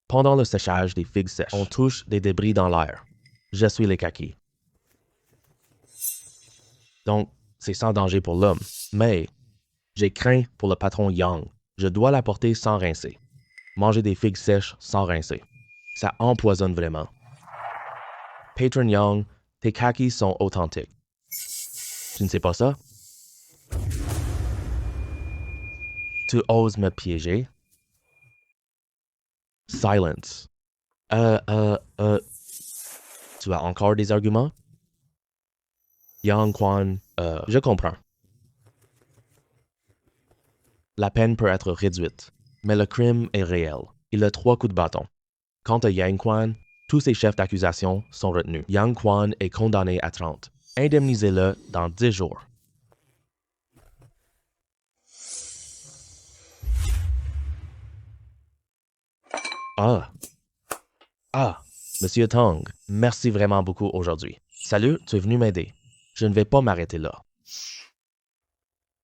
Pendant le séchage des figues sèches, on touche des débris dans l'air. J'essuie les kakis. Donc, c'est sans danger pour l'homme. Mais, j'ai craint pour le patron Yang. Je dois l'apporter sans rincer. Manger des figues sèches sans rincer. Ça empoisonne vraiment. Patron Yang Tes khakis sont authentiques. Tu ne sais pas ça? Tu oses me piéger? Silence. Tu as encore des arguments? Yang Quan, je comprends. La peine peut être réduite, mais le crime est réel. Il a 3 coups de bâton. Quant à Yang Quan, tous ses chefs d'accusation sont retenus. Yang Quan est condamné à 30. Indemnisez-le dans 10 jours. Monsieur Tong, merci vraiment beaucoup aujourd'hui. Salut, tu es venu m'aider. Je ne vais pas m'arrêter là.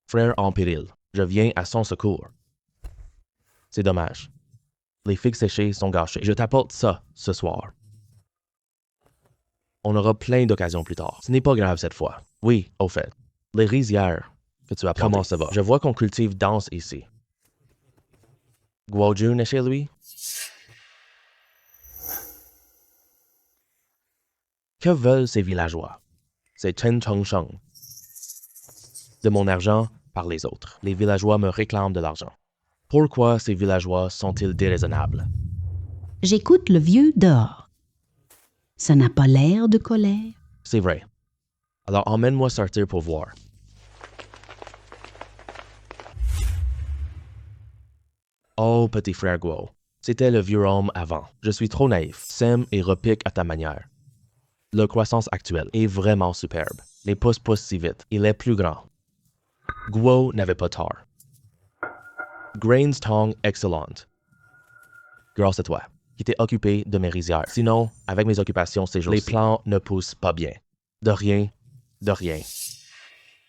Frère en péril, je viens à son secours. C'est dommage. Les figues séchées sont gâchées. Je t'apporte ça ce soir. On aura plein d'occasions plus tard. Ce n'est pas grave cette fois. Oui, au fait. Les rizières que tu as plantées. Comment ça va? Je vois qu'on cultive danse ici. Guo Jun est chez lui? Que veulent ces villageois? C'est Chen Chongsheng. De mon argent par les autres. Les villageois me réclament de l'argent. Pourquoi ces villageois sont-ils déraisonnables? J'écoute le vieux dehors. Ça n'a pas l'air de colère. C'est vrai. Alors emmène-moi sortir pour voir. Oh, petit frère Guo. C'était le vieux homme avant. Je suis trop naïf. Sème et repique à ta manière. La croissance actuelle est vraiment superbe. Les pouces poussent si vite. Il est plus grand. Guo n'avait pas tort. Grains Tong excellente. Grâce à toi, qui t'es occupé de mes rizières. Sinon, avec mes occupations ces jours-ci, les plants ne poussent pas bien. De rien, de rien.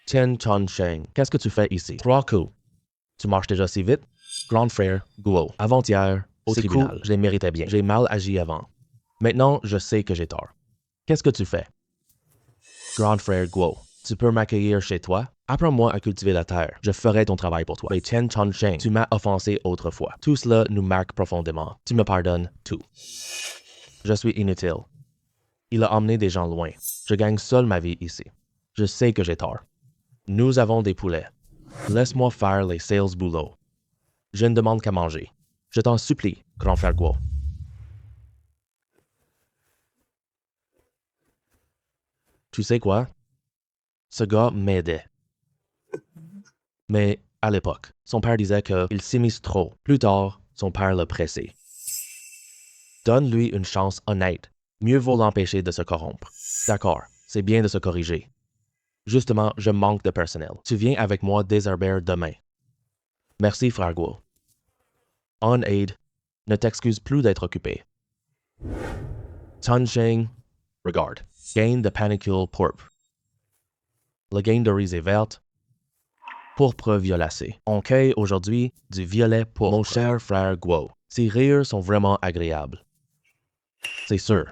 Chen Chongsheng, qu'est-ce que tu fais ici? 3 coups. Tu marches déjà si vite? Grand frère, Guo. Avant-hier, au tribunal, je les méritais bien. J'ai mal agi avant. Maintenant, je sais que j'ai tort. Qu'est-ce que tu fais? Grand frère Guo, tu peux m'accueillir chez toi? Apprends-moi à cultiver la terre. Je ferai ton travail pour toi. Mais Chen Chongsheng, tu m'as offensé autrefois. Tout cela nous marque profondément. Tu me pardonnes tout. Je suis inutile. Il a emmené des gens loin. Je gagne seul ma vie ici. Je sais que j'ai tort. Nous avons des poulets. Laisse-moi faire les sales boulots. Je ne demande qu'à manger. Je t'en supplie, grand frère Guo. Tu sais quoi? Ce gars m'aidait. Mais à l'époque, son père disait qu'il s'immisce trop. Plus tard, son père l'a pressé. Donne-lui une chance honnête. Mieux vaut l'empêcher de se corrompre. D'accord, c'est bien de se corriger. Justement, je manque de personnel. Tu viens avec moi désherber demain. Merci, frère Guo. En aide, ne t'excuse plus d'être occupé. Chongsheng, regarde. Gain de panicule pourpre. Le gain de risée verte. Pourpre violacé. On cueille aujourd'hui du violet pourpre. Mon cher frère Guo, ces rires sont vraiment agréables. C'est sûr.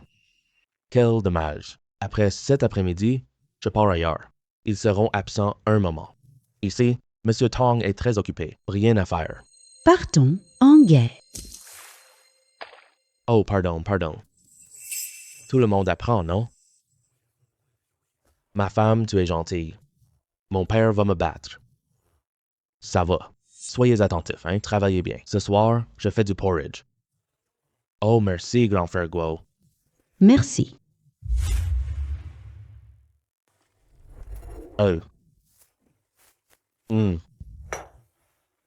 Quel dommage. Après cet après-midi, je pars ailleurs. Ils seront absents un moment. Ici, M. Tong est très occupé. Rien à faire. Partons en guerre. Oh, pardon. Tout le monde apprend, non? Ma femme, tu es gentille. Mon père va me battre. Ça va. Soyez attentifs, hein? Travaillez bien. Ce soir, je fais du porridge. Oh, merci, grand frère Guo. Merci.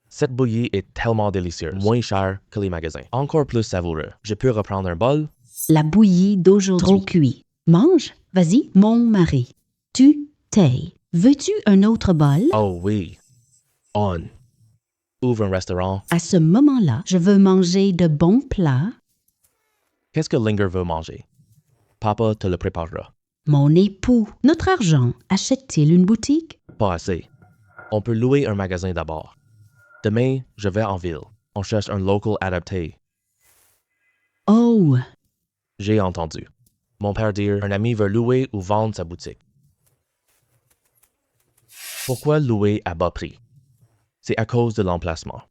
Cette bouillie est tellement délicieuse, moins chère que les magasins. Encore plus savoureux. Je peux reprendre un bol? La bouillie d'aujourd'hui. Trop cuit. Mange, vas-y, mon mari. Tu t'aies. Veux-tu un autre bol? Oh oui. On. Ouvre un restaurant. À ce moment-là, je veux manger de bons plats. Qu'est-ce que Linger veut manger? Papa te le préparera. Mon époux, notre argent, achète-t-il une boutique? Pas assez. On peut louer un magasin d'abord. Demain, je vais en ville. On cherche un local adapté. Oh! J'ai entendu. Mon père dire un ami veut louer ou vendre sa boutique. Pourquoi louer à bas prix? C'est à cause de l'emplacement.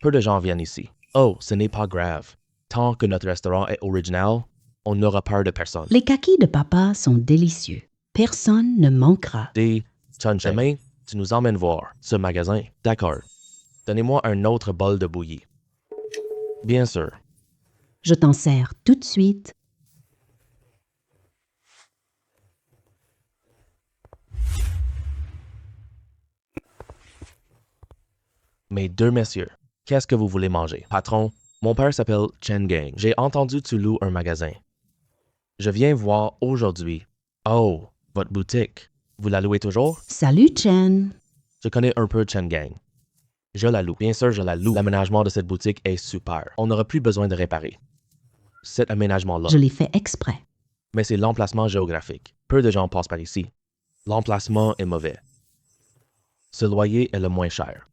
Peu de gens viennent ici. Oh, ce n'est pas grave. Tant que notre restaurant est original, On n'aura peur de personne. Les kakis de papa sont délicieux. Personne ne manquera. Des Chunche. Demain, tu nous emmènes voir ce magasin. D'accord. Donnez-moi un autre bol de bouillie. Bien sûr. Je t'en sers tout de suite. Mes deux messieurs, qu'est-ce que vous voulez manger? Patron, mon père s'appelle Chen Gang. J'ai entendu tu loues un magasin. Je viens voir aujourd'hui. Oh, votre boutique. Vous la louez toujours? Salut, Chen. Je connais un peu Chen Gang. Je la loue. Bien sûr, je la loue. L'aménagement de cette boutique est super. On n'aura plus besoin de réparer cet aménagement-là. Je l'ai fait exprès. Mais c'est l'emplacement géographique. Peu de gens passent par ici. L'emplacement est mauvais. Ce loyer est le moins cher.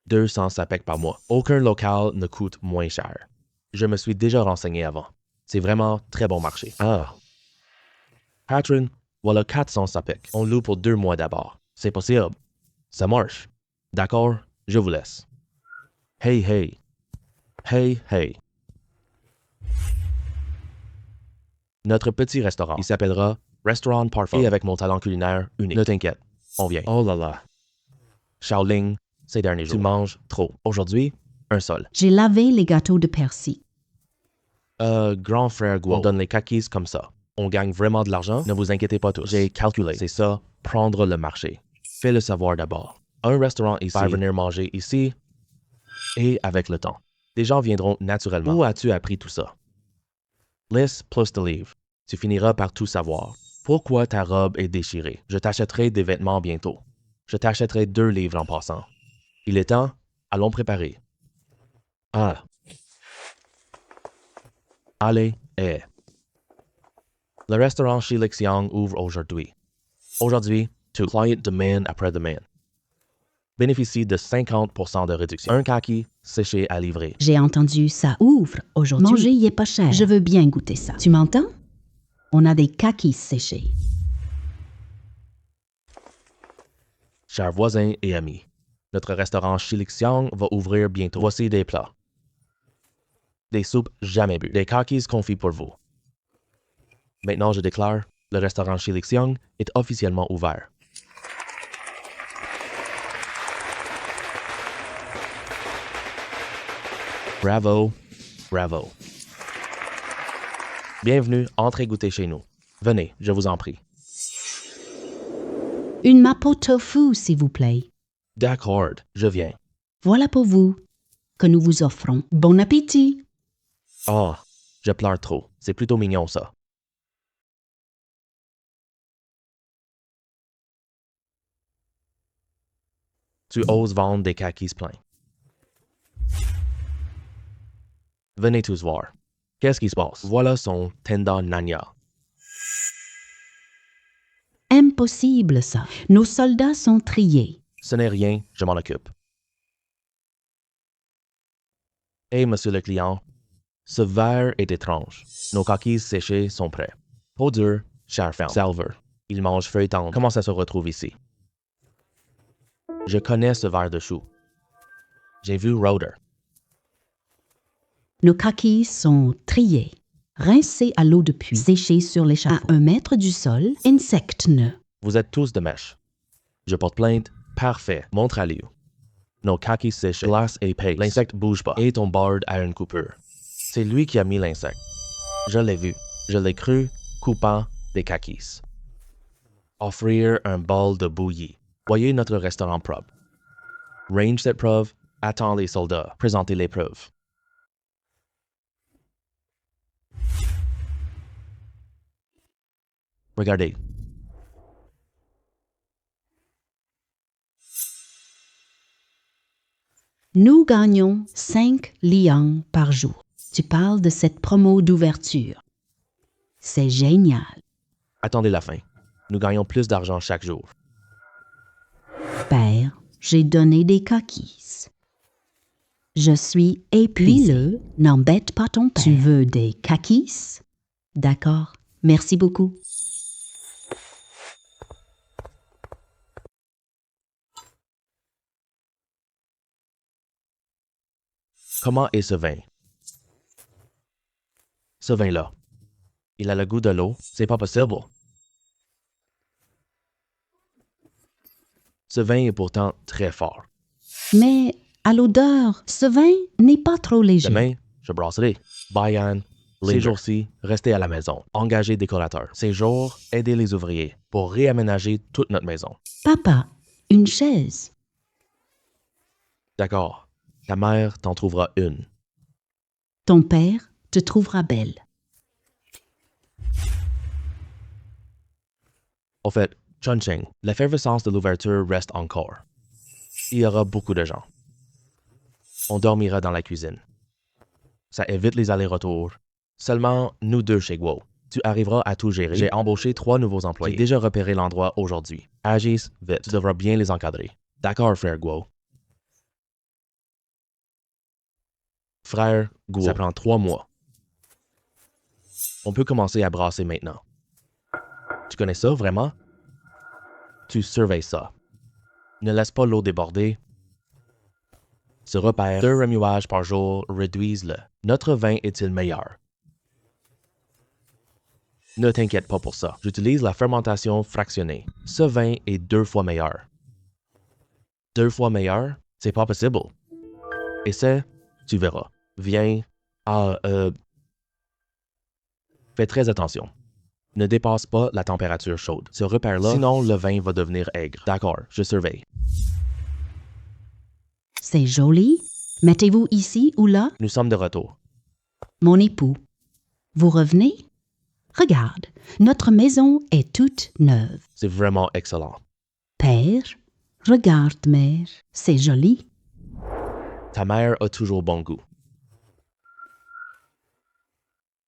200 sapèques par mois. Aucun local ne coûte moins cher. Je me suis déjà renseigné avant. C'est vraiment très bon marché. Ah. Patron, voilà 400 sapèques. On loue pour 2 mois d'abord. C'est possible. Ça marche. D'accord, je vous laisse. Hey, hey. Hey, hey. Notre petit restaurant, il s'appellera Restaurant Parfum. Et avec mon talent culinaire unique. Ne t'inquiète, on vient. Oh là là. Shaoling, ces derniers jours. Tu manges trop. Aujourd'hui, un seul. J'ai lavé les gâteaux de persil. Grand frère Guo, on donne les kakis comme ça. On gagne vraiment de l'argent? Ne vous inquiétez pas tous. J'ai calculé. C'est ça, prendre le marché. Fais le savoir d'abord. Un restaurant ici, faire venir manger ici, et avec le temps. Des gens viendront naturellement. Où as-tu appris tout ça? List plus the livre. Tu finiras par tout savoir. Pourquoi ta robe est déchirée? Je t'achèterai des vêtements bientôt. Je t'achèterai 2 livres en passant. Il est temps, allons préparer. Ah. Allez, Le restaurant Shi Lixiang ouvre aujourd'hui. Aujourd'hui, tout client demain après-demain. Bénéficie de 50% de réduction. Un kaki séché à livrer. J'ai entendu ça ouvre aujourd'hui. Manger y est pas cher. Je veux bien goûter ça. Tu m'entends? On a des kakis séchés. Chers voisins et amis, notre restaurant Shi Lixiang va ouvrir bientôt. Voici des plats. Des soupes jamais bues. Des kakis confits pour vous. Maintenant, je déclare, le restaurant Shi Lixiang est officiellement ouvert. Bravo, bravo. Bienvenue, entrez goûter chez nous. Venez, je vous en prie. Une mapo tofu, s'il vous plaît. D'accord, je viens. Voilà pour vous que nous vous offrons. Bon appétit! Oh, je pleure trop. C'est plutôt mignon, ça. Tu oses vendre des kakis pleins. Venez tous voir. Qu'est-ce qui se passe? Voilà son tenda nanya. Impossible, ça. Nos soldats sont triés. Ce n'est rien, je m'en occupe. Hé, monsieur le client, ce verre est étrange. Nos kakis séchés sont prêts. Trop dur, cher ferme. Salver. Il mange feuille tendre. Comment ça se retrouve ici? Je connais ce verre de chou. J'ai vu Roder. Nos kakis sont triés, rincés à l'eau de puits, séchés sur l'échafaud. À 1 mètre du sol, insectes nœuds. Vous êtes tous de mèche. Je porte plainte. Parfait. Montre à Liu. Nos kakis séchés, glace et paste. L'insecte bouge pas. Et ton bard a une coupure. C'est lui qui a mis l'insecte. Je l'ai vu. Je l'ai cru coupant des kakis. Offrir un bol de bouillie. Voyez notre restaurant propre. Range cette preuve. Attends les soldats. Présentez les preuves. Regardez. Nous gagnons 5 liang par jour. Tu parles de cette promo d'ouverture. C'est génial. Attendez la fin. Nous gagnons plus d'argent chaque jour. Père, j'ai donné des kakis. Je suis épuisé. N'embête pas ton père. Tu veux des kakis? D'accord. Merci beaucoup. Comment est ce vin? Ce vin-là. Il a le goût de l'eau. C'est pas possible. Ce vin est pourtant très fort. Mais à l'odeur, ce vin n'est pas trop léger. Demain, je brasserai. Bye, Anne. Ces jours-ci, restez à la maison. Engagez décorateurs. Ces jours, aidez les ouvriers pour réaménager toute notre maison. Papa, une chaise. D'accord. Ta mère t'en trouvera une. Ton père te trouvera belle. Au fait, Chongqing, l'effervescence de l'ouverture reste encore. Il y aura beaucoup de gens. On dormira dans la cuisine. Ça évite les allers-retours. Seulement nous deux chez Guo. Tu arriveras à tout gérer. J'ai embauché 3 nouveaux employés. J'ai déjà repéré l'endroit aujourd'hui. Agisse vite. Tu devras bien les encadrer. D'accord, frère Guo. Frère Guo, ça prend 3 mois. On peut commencer à brasser maintenant. Tu connais ça, vraiment? Tu surveilles ça. Ne laisse pas l'eau déborder. Se repère 2 remuages par jour, réduisent-le. Notre vin est-il meilleur? Ne t'inquiète pas pour ça. J'utilise la fermentation fractionnée. Ce vin est 2 fois meilleur. 2 fois meilleur? C'est pas possible. Essaie, tu verras. Viens. Fais très attention. Ne dépasse pas la température chaude. Ce repère-là, sinon le vin va devenir aigre. D'accord, je surveille. C'est joli. Mettez-vous ici ou là. Nous sommes de retour. Mon époux. Vous revenez? Regarde, notre maison est toute neuve. C'est vraiment excellent. Père, regarde, mère, c'est joli. Ta mère a toujours bon goût.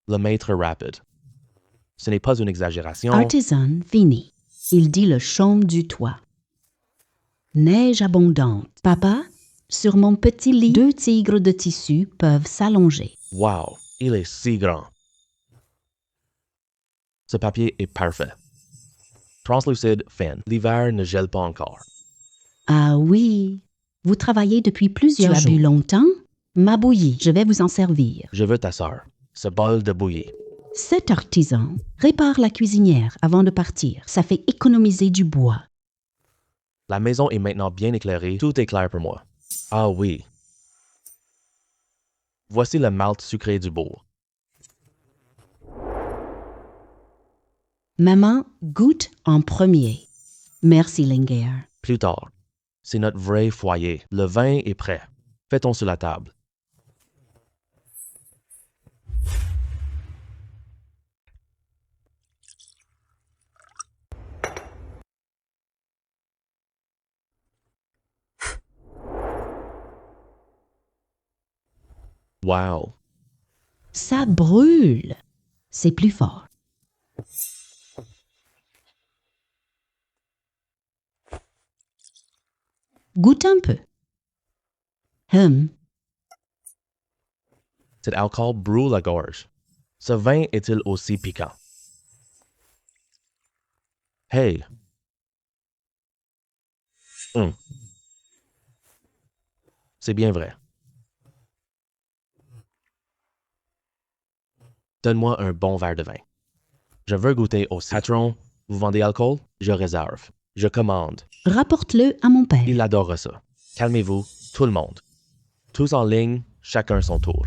Le maître rapide. Ce n'est pas une exagération. Artisan fini. Il dit le chaume du toit. Neige abondante. Papa, sur mon petit lit, 2 tigres de tissu peuvent s'allonger. Wow, il est si grand. Ce papier est parfait. Translucide, fin. L'hiver ne gèle pas encore. Ah oui, vous travaillez depuis plusieurs jours. Tu as bu longtemps? Ma bouillie, je vais vous en servir. Je veux ta sœur. Ce bol de bouillie. Cet artisan répare la cuisinière avant de partir. Ça fait économiser du bois. La maison est maintenant bien éclairée. Tout est clair pour moi. Ah oui. Voici le malt sucré du bourg. Maman goûte en premier. Merci, Lingear. Plus tard. C'est notre vrai foyer. Le vin est prêt. Fais-t-on sur la table. Wow. Ça brûle. C'est plus fort. Goûte un peu. Cet alcool brûle la gorge. Ce vin est-il aussi piquant? Hey! C'est bien vrai. Donne-moi un bon verre de vin. Je veux goûter aussi. Patron, vous vendez alcool? Je réserve. Je commande. Rapporte-le à mon père. Il adore ça. Calmez-vous, tout le monde. Tous en ligne, chacun son tour.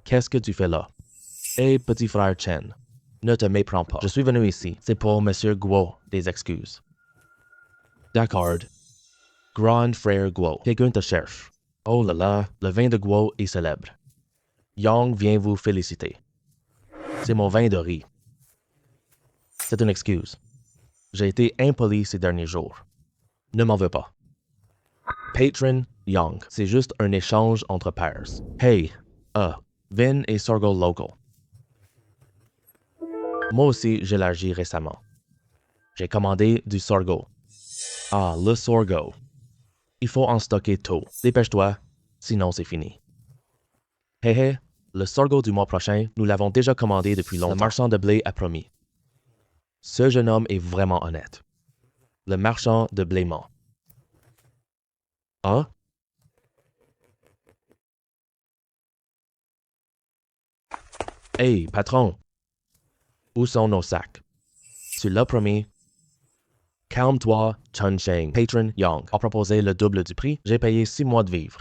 Qu'est-ce que tu fais là? Hé, petit frère Chen, ne te méprends pas. Je suis venu ici. C'est pour Monsieur Guo des excuses. D'accord. Grand frère Guo, quelqu'un te cherche. Oh là là, le vin de Guo est célèbre. Yang vient vous féliciter. C'est mon vin de riz. C'est une excuse. J'ai été impoli ces derniers jours. Ne m'en veux pas. Patron Yang, c'est juste un échange entre pairs. Hey, vin et sorgho local. Moi aussi, j'élargis récemment. J'ai commandé du sorgho. Ah, le sorgho. Il faut en stocker tôt. Dépêche-toi, sinon c'est fini. Hé, le sorgho du mois prochain, nous l'avons déjà commandé depuis longtemps. Le marchand de blé a promis. Ce jeune homme est vraiment honnête. Le marchand de blé ment. Ah? Hey, patron, où sont nos sacs? Tu l'as promis. Calme-toi, Chun Sheng. Patron Young a proposé le double du prix. J'ai payé 6 mois de vivre.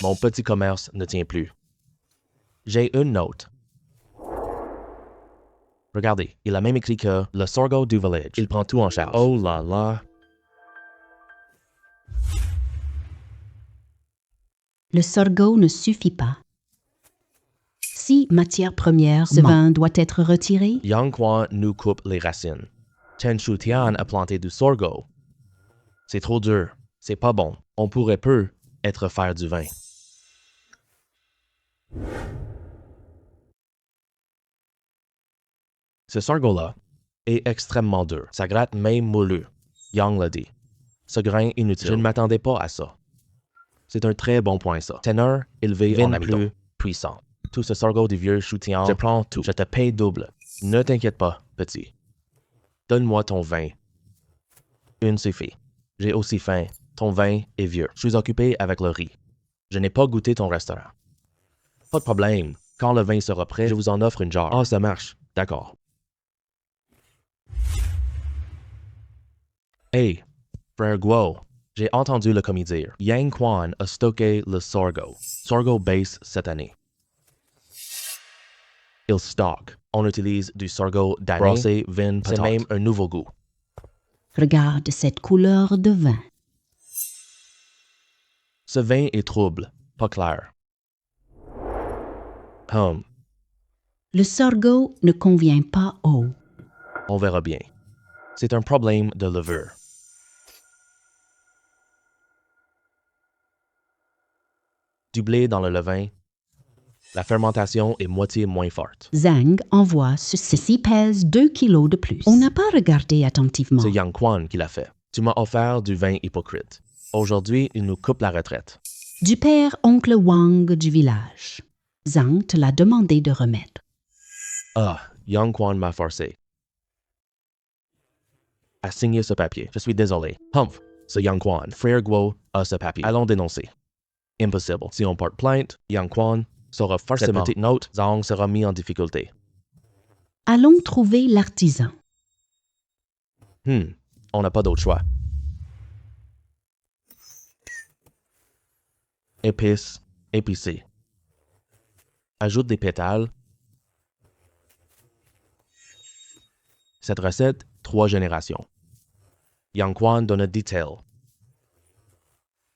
Mon petit commerce ne tient plus. J'ai une note. Regardez, il a même écrit que le Sorgo du village. Il prend tout en charge. Oh là là. Le sorgho ne suffit pas. Si matière première, ce vin doit être retiré. Yang Quan nous coupe les racines. Chen Shutian a planté du sorgho. C'est trop dur. C'est pas bon. On pourrait peu être faire du vin. Ce sorgho-là est extrêmement dur. Ça gratte même moelleux. Yang l'a dit. Ce grain inutile. Je ne m'attendais pas à ça. C'est un très bon point, ça. Teneur élevé en amidon. Plus puissant. Tout ce sorgho du vieux Shutian. Je prends tout. Je te paye double. Ne t'inquiète pas, petit. Donne-moi ton vin. Une suffit. J'ai aussi faim. Ton vin est vieux. Je suis occupé avec le riz. Je n'ai pas goûté ton restaurant. Pas de problème. Quand le vin sera prêt, je vous en offre une jarre. Ah, ça marche. D'accord. Hey, frère Guo, j'ai entendu le commis dire. Yang Quan a stocké le sorgho. Sorgho base cette année. Il stocke. On utilise du sorgho d'année. Brassé, vin, c'est même un nouveau goût. Regarde cette couleur de vin. Ce vin est trouble, pas clair. Le sorgho ne convient pas au. On verra bien. C'est un problème de levure. Du blé dans le levain, la fermentation est moitié moins forte. Zhang envoie ceci pèse 2 kilos de plus. On n'a pas regardé attentivement. C'est Yang Quan qui l'a fait. Tu m'as offert du vin hypocrite. Aujourd'hui, il nous coupe la retraite. Du père oncle Wang du village. Zhang te l'a demandé de remettre. Ah, Yang Quan m'a forcé à signer ce papier. Je suis désolé. Humph, ce Yang Quan, frère Guo, a ce papier. Allons dénoncer. Impossible. Si on porte plainte, Yang Quan sera forcément. Cette petite note, Zhang sera mis en difficulté. Allons trouver l'artisan. On n'a pas d'autre choix. Épice, épicé. Ajoute des pétales. Cette recette, 3 générations. Yang Quan donne un detail.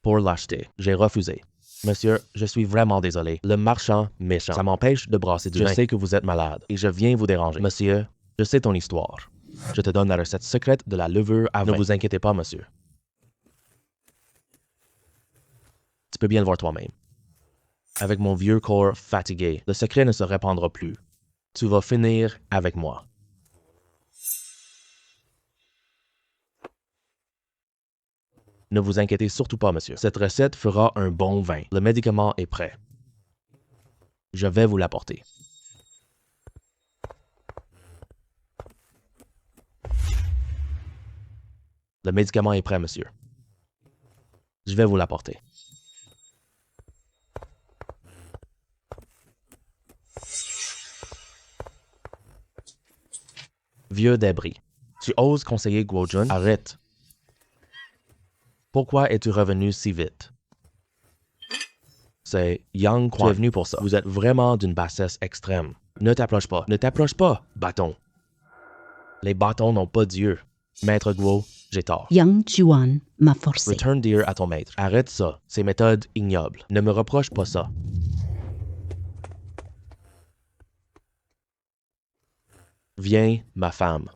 Pour l'acheter, j'ai refusé. Monsieur, je suis vraiment désolé. Le marchand méchant. Ça m'empêche de brasser du vin. Je sais que vous êtes malade et je viens vous déranger. Monsieur, je sais ton histoire. Je te donne la recette secrète de la levure à vin. Ne vous inquiétez pas, monsieur. Tu peux bien le voir toi-même. Avec mon vieux corps fatigué, le secret ne se répandra plus. Tu vas finir avec moi. Ne vous inquiétez surtout pas, monsieur. Cette recette fera un bon vin. Le médicament est prêt. Je vais vous l'apporter. Le médicament est prêt, monsieur. Je vais vous l'apporter. Vieux débris. Tu oses conseiller Guo Jun? Arrête. Pourquoi es-tu revenu si vite? C'est Yang Quan. Tu es venu pour ça. Vous êtes vraiment d'une bassesse extrême. Ne t'approche pas. Ne t'approche pas, bâton. Les bâtons n'ont pas d'yeux. Maître Guo, j'ai tort. Yang Chuan m'a forcé. Return dire à ton maître. Arrête ça. Ces méthodes ignobles. Ne me reproche pas ça. Viens, ma femme.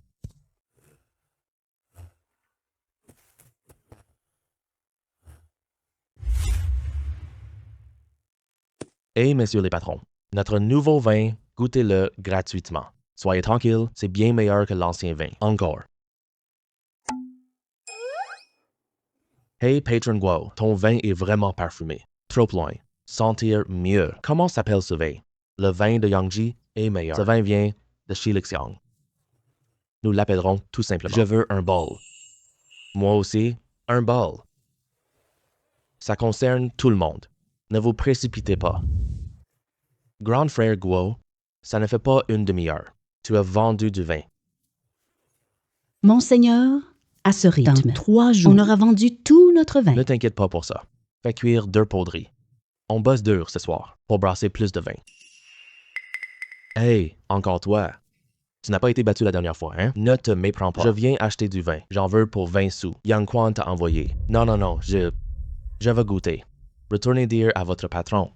Hey, messieurs les patrons, notre nouveau vin, goûtez-le gratuitement. Soyez tranquilles, c'est bien meilleur que l'ancien vin. Encore. Hey, Patron Guo, ton vin est vraiment parfumé. Trop loin. Sentir mieux. Comment s'appelle ce vin? Le vin de Yangji est meilleur. Ce vin vient de Shilixiang. Nous l'appellerons tout simplement. Je veux un bol. Moi aussi, un bol. Ça concerne tout le monde. Ne vous précipitez pas. Grand frère Guo, Ça ne fait pas une demi-heure. Tu as vendu du vin. Monseigneur, à ce rythme, dans 3 jours, on aura vendu tout notre vin. Ne t'inquiète pas pour ça. Fais cuire 2 pots de riz. On bosse dur ce soir pour brasser plus de vin. Hey, encore toi. Tu n'as pas été battu la dernière fois, hein? Ne te méprends pas. Je viens acheter du vin. J'en veux pour 20 sous. Yang Quan t'a envoyé. Non, je vais goûter. Retournez dire à votre patron.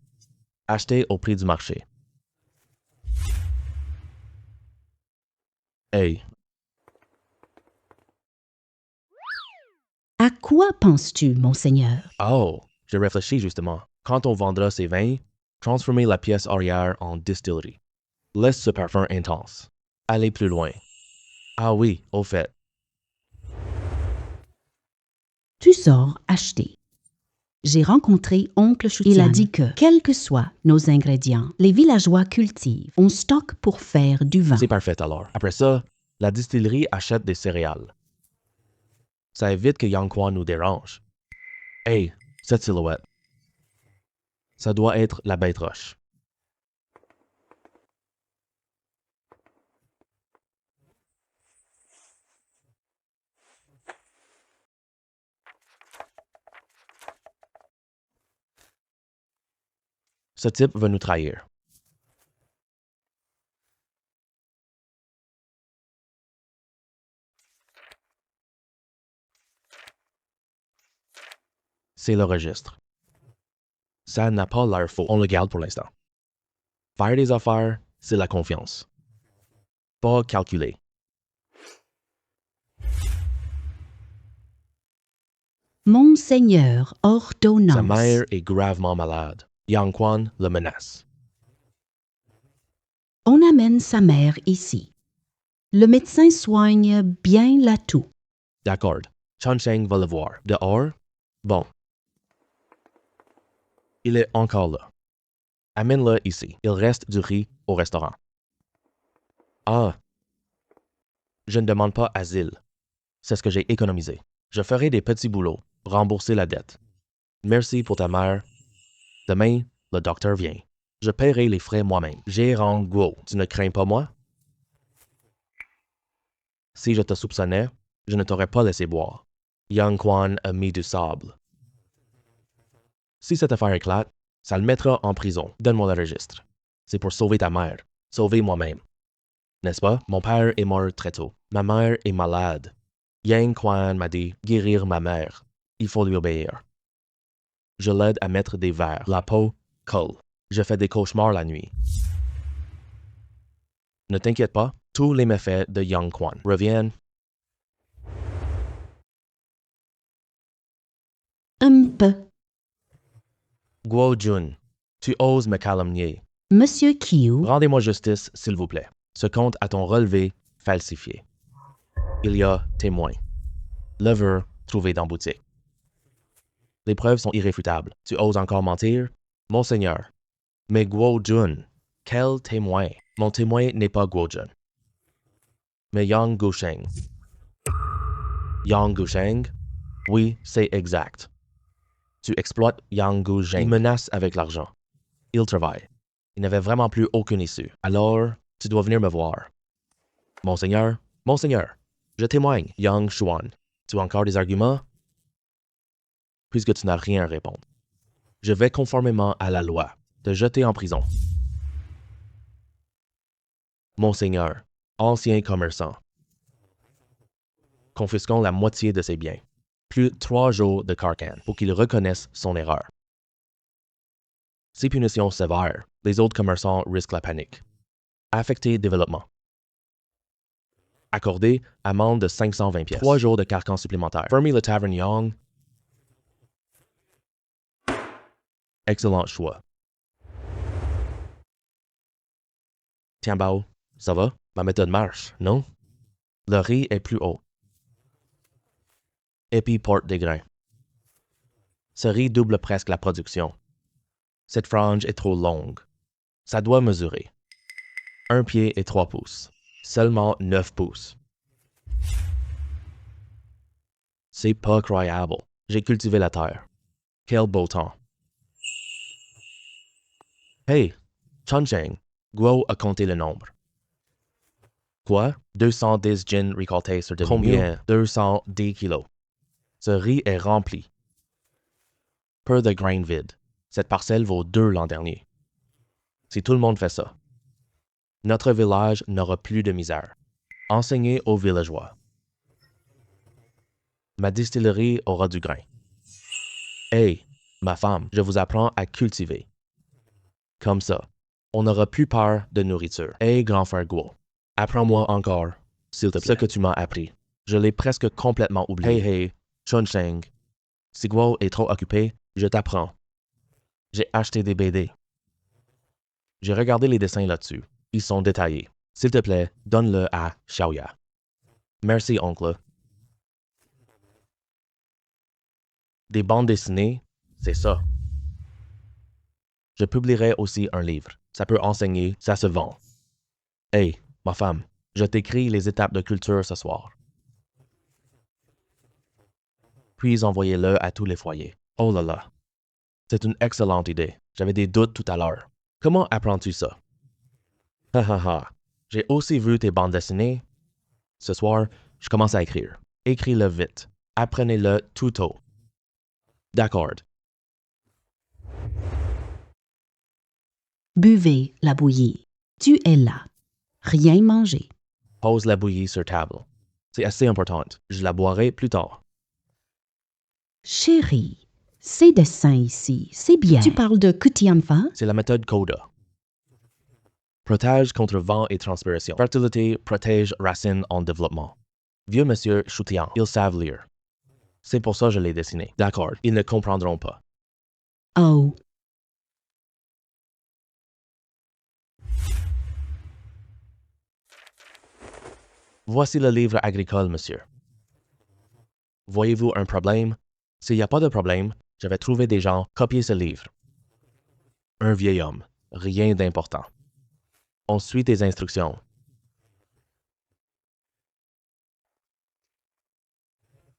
Achetez au prix du marché. Hey, À quoi penses-tu, monseigneur? oh, je réfléchis justement. Quand on vendra ces vins, transformez la pièce arrière en distillerie. Laisse ce parfum intense. Allez plus loin. Ah oui, au fait. Tu sors acheter. J'ai rencontré Oncle Choutiane. Il a dit que, quels que soient nos ingrédients, les villageois cultivent. On stocke pour faire du vin. C'est parfait alors. Après ça, la distillerie achète des céréales. Ça évite que Yang Quan nous dérange. Hey, cette silhouette. Ça doit être la bête roche. Ce type va nous trahir. C'est le registre. Ça n'a pas l'air faux. On le garde pour l'instant. Faire des affaires, c'est la confiance. Pas calculer. Monseigneur, ordonnance. Sa mère est gravement malade. Yang Quan le menace. On amène sa mère ici. Le médecin soigne bien la toux. D'accord. Chunsheng va le voir. Dehors? Bon. Il est encore là. Amène-le ici. Il reste du riz au restaurant. Ah. Je ne demande pas asile. C'est ce que j'ai économisé. Je ferai des petits boulots, rembourser la dette. Merci pour ta mère. Demain, le docteur vient. Je paierai les frais moi-même. Gérant Guo, tu ne crains pas moi? Si je te soupçonnais, je ne t'aurais pas laissé boire. Yang Quan a mis du sable. Si cette affaire éclate, ça le mettra en prison. Donne-moi le registre. C'est pour sauver ta mère, sauver moi-même. N'est-ce pas? Mon père est mort très tôt. Ma mère est malade. Yang Quan m'a dit guérir ma mère. Il faut lui obéir. Je l'aide à mettre des verres. La peau colle. Je fais des cauchemars la nuit. Ne t'inquiète pas, tous les méfaits de Yang Quan reviennent. Un peu. Guo Jun, tu oses me calomnier. Monsieur Qiu, Rendez-moi justice, s'il vous plaît. Ce compte à ton relevé falsifié. Il y a témoin. Lever trouvé dans boutique. Les preuves sont irréfutables. Tu oses encore mentir? Monseigneur. Mais Guo Jun, quel témoin? Mon témoin n'est pas Guo Jun. Mais Yang Gusheng. Yang Gusheng? Oui, c'est exact. Tu exploites Yang Gusheng. Il menace avec l'argent. Il travaille. Il n'avait vraiment plus aucune issue. Alors, tu dois venir me voir. Monseigneur, je témoigne. Yang Xuan, tu as encore des arguments? Puisque tu n'as rien à répondre. Je vais conformément à la loi te jeter en prison. Monseigneur, ancien commerçant. Confisquons la moitié de ses biens. Plus 3 jours de carcan pour qu'il reconnaisse son erreur. Ces punitions sévères, les autres commerçants risquent la panique. Affecté développement. Accordé, amende de 520 pièces. 3 jours de carcan supplémentaire. Fermez le taverne Yang. Excellent choix. Tiens, Bao, ça va? Ma méthode marche, non? Le riz est plus haut. Épi porte des grains. Ce riz double presque la production. Cette frange est trop longue. Ça doit mesurer. 1 pied et 3 pouces. Seulement 9 pouces. C'est pas croyable. J'ai cultivé la terre. Quel beau temps. Hey, Chunsheng, Guo a compté le nombre. Quoi? 210 gin récoltés sur demi. Combien? 210 kilos. Ce riz est rempli. Peu de grains vides. Cette parcelle vaut 2 l'an dernier. Si tout le monde fait ça, notre village n'aura plus de misère. Enseignez aux villageois. Ma distillerie aura du grain. Hey, ma femme, je vous apprends à cultiver. Comme ça, on n'aura plus peur de nourriture. Hey, grand frère Guo, apprends-moi encore, s'il te plaît, ce que tu m'as appris. Je l'ai presque complètement oublié. Hey, Chunsheng. Si Guo est trop occupé, je t'apprends. J'ai acheté des BD. J'ai regardé les dessins là-dessus. Ils sont détaillés. S'il te plaît, donne-le à Xiaoya. Merci, oncle. Des bandes dessinées, c'est ça. Je publierai aussi un livre. Ça peut enseigner, ça se vend. Hey, ma femme, je t'écris les étapes de culture ce soir. Puis envoyez-le à tous les foyers. Oh là là. C'est une excellente idée. J'avais des doutes tout à l'heure. Comment apprends-tu ça? Ha ha ha. J'ai aussi vu tes bandes dessinées. Ce soir, je commence à écrire. Écris-le vite. Apprenez-le tout tôt. D'accord. Buvez la bouillie. Tu es là. Rien manger. Pose la bouillie sur table. C'est assez important. Je la boirai plus tard. Chérie, ces dessins ici, c'est bien. Tu parles de Kutiamfa? C'est la méthode Coda. Protège contre vent et transpiration. Fertilité protège racines en développement. Vieux monsieur Choutian, ils savent lire. C'est pour ça que je l'ai dessiné. D'accord, ils ne comprendront pas. Oh. Voici le livre agricole, monsieur. Voyez-vous un problème? S'il n'y a pas de problème, je vais trouver des gens copier ce livre. Un vieil homme, rien d'important. On suit tes instructions.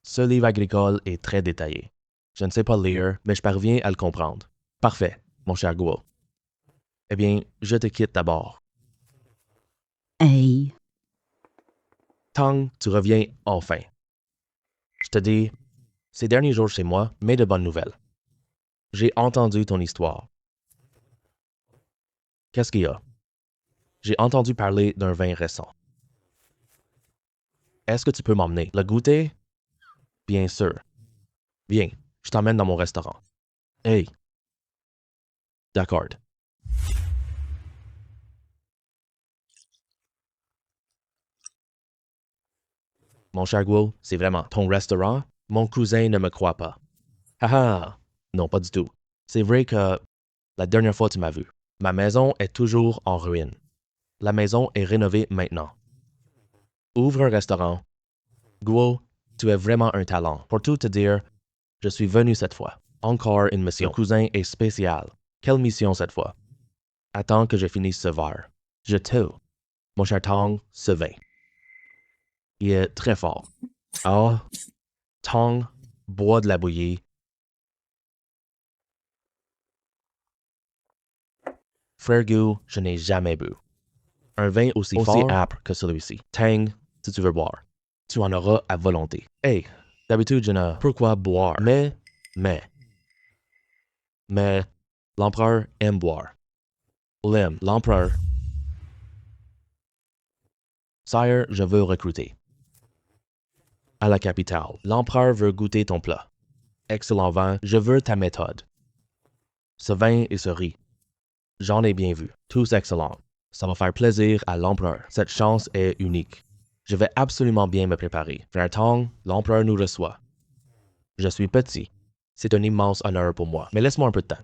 Ce livre agricole est très détaillé. Je ne sais pas lire, mais je parviens à le comprendre. Parfait, mon cher Guo. Eh bien, je te quitte d'abord. Hey. Tang, tu reviens enfin. Je te dis, ces derniers jours chez moi, mais de bonnes nouvelles. J'ai entendu ton histoire. Qu'est-ce qu'il y a? J'ai entendu parler d'un vin récent. Est-ce que tu peux m'emmener le goûter? Bien sûr. Viens, je t'emmène dans mon restaurant. Hey. D'accord. Mon cher Guo, c'est vraiment ton restaurant? Mon cousin ne me croit pas. Haha, non, pas du tout. C'est vrai que la dernière fois tu m'as vu, ma maison est toujours en ruine. La maison est rénovée maintenant. Ouvre un restaurant. Guo, tu es vraiment un talent. Pour tout te dire, je suis venu cette fois. Encore une mission. Le cousin est spécial. Quelle mission cette fois? Attends que je finisse ce verre. Je te. Mon cher Tang, ce vin. Il est très fort. Ah, Tang, bois de la bouillie. Frère Gu, je n'ai jamais bu. Un vin aussi fort, âpre que celui-ci. Tang, si tu veux boire. Tu en auras à volonté. Hey, d'habitude, je ne... Pourquoi boire? Mais, l'empereur aime boire. L'empereur. Sire, je veux recruter. À la capitale, l'empereur veut goûter ton plat. Excellent vin, je veux ta méthode. Ce vin et ce riz. J'en ai bien vu, tous excellents. Ça va faire plaisir à l'empereur. Cette chance est unique. Je vais absolument bien me préparer. Frère Tang, l'empereur nous reçoit. Je suis petit. C'est un immense honneur pour moi. Mais laisse-moi un peu de temps.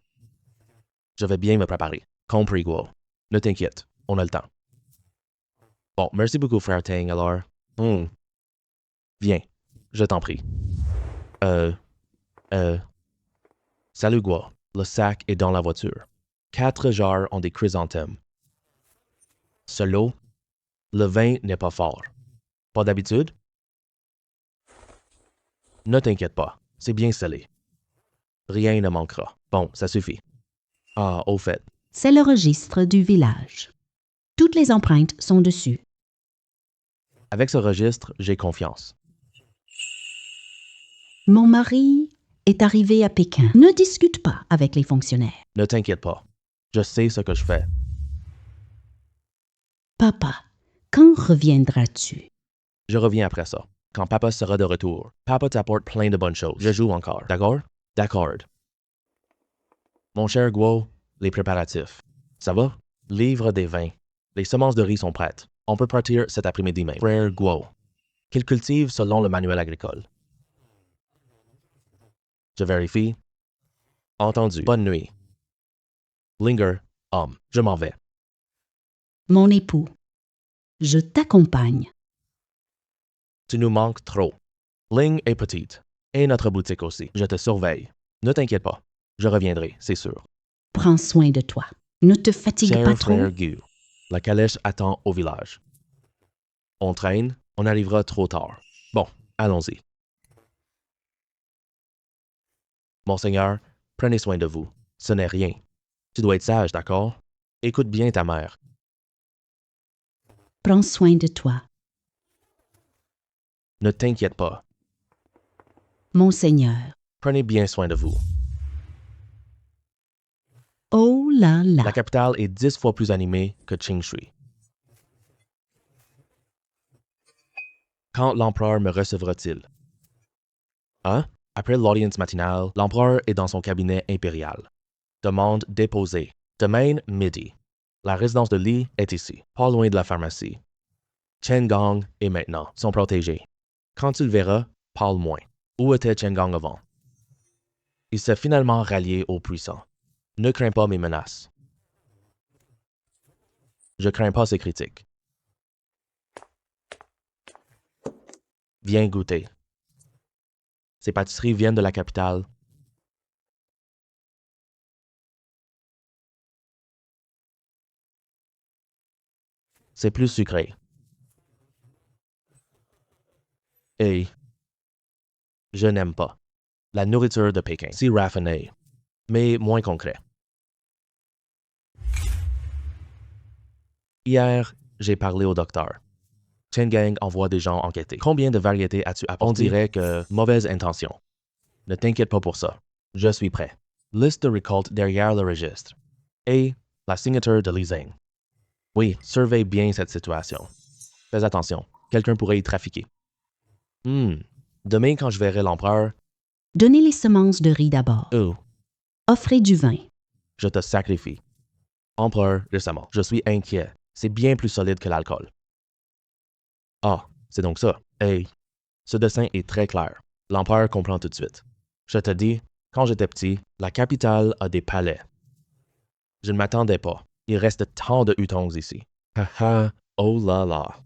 Je vais bien me préparer. Compris, Guo. Ne t'inquiète, on a le temps. Bon, merci beaucoup, frère Tang, alors. Viens, je t'en prie. Salut, Guo. Le sac est dans la voiture. 4 jarres ont des chrysanthèmes. Ce lot, le vin n'est pas fort. Pas d'habitude? Ne t'inquiète pas, c'est bien scellé. Rien ne manquera. Bon, ça suffit. Ah, au fait. C'est le registre du village. Toutes les empreintes sont dessus. Avec ce registre, j'ai confiance. Mon mari est arrivé à Pékin. Ne discute pas avec les fonctionnaires. Ne t'inquiète pas. Je sais ce que je fais. Papa, quand reviendras-tu? Je reviens après ça. Quand papa sera de retour, papa t'apporte plein de bonnes choses. Je joue encore. D'accord? D'accord. Mon cher Guo, les préparatifs. Ça va? Livre des vins. Les semences de riz sont prêtes. On peut partir cet après-midi même. Frère Guo, qu'il cultive selon le manuel agricole. Je vérifie. Entendu. Bonne nuit. Linger, homme. Je m'en vais. Mon époux, je t'accompagne. Tu nous manques trop. Ling est petite. Et notre boutique aussi. Je te surveille. Ne t'inquiète pas. Je reviendrai, c'est sûr. Prends soin de toi. Ne te fatigue Cher pas trop. frère Gu, la calèche attend au village. On traîne, on arrivera trop tard. Bon, allons-y. Monseigneur, prenez soin de vous. Ce n'est rien. Tu dois être sage, d'accord? Écoute bien ta mère. Prends soin de toi. Ne t'inquiète pas. Monseigneur. Prenez bien soin de vous. Oh là là. La capitale est 10 fois plus animée que Qingshui. Quand l'empereur me recevra-t-il? Hein? Après l'audience matinale, l'empereur est dans son cabinet impérial. Demande déposée. Demain, midi. La résidence de Li est ici, pas loin de la pharmacie. Chen Gong est maintenant son protégé. Quand tu le verras, parle moins. Où était Chen Gong avant? Il s'est finalement rallié aux puissants. Ne crains pas mes menaces. Je crains pas ses critiques. Viens goûter. Ces pâtisseries viennent de la capitale. C'est plus sucré. Et je n'aime pas la nourriture de Pékin, si raffinée, mais moins concret. Hier, j'ai parlé au docteur. Chen Gang envoie des gens enquêter. Combien de variétés as-tu apporté? On dirait que mauvaise intention. Ne t'inquiète pas pour ça. Je suis prêt. Liste de récoltes derrière le registre. Et la signature de Li Zeng. Oui, surveille bien cette situation. Fais attention, quelqu'un pourrait y trafiquer. Demain, quand je verrai l'empereur, Donnez les semences de riz d'abord. Offrez du vin. Je te sacrifie. Empereur, récemment, je suis inquiet. C'est bien plus solide que l'alcool. Ah, c'est donc ça. Hey, ce dessin est très clair. L'empereur comprend tout de suite. Je te dis, quand j'étais petit, la capitale a des palais. Je ne m'attendais pas. Il reste tant de hutongs ici. Haha, oh là là.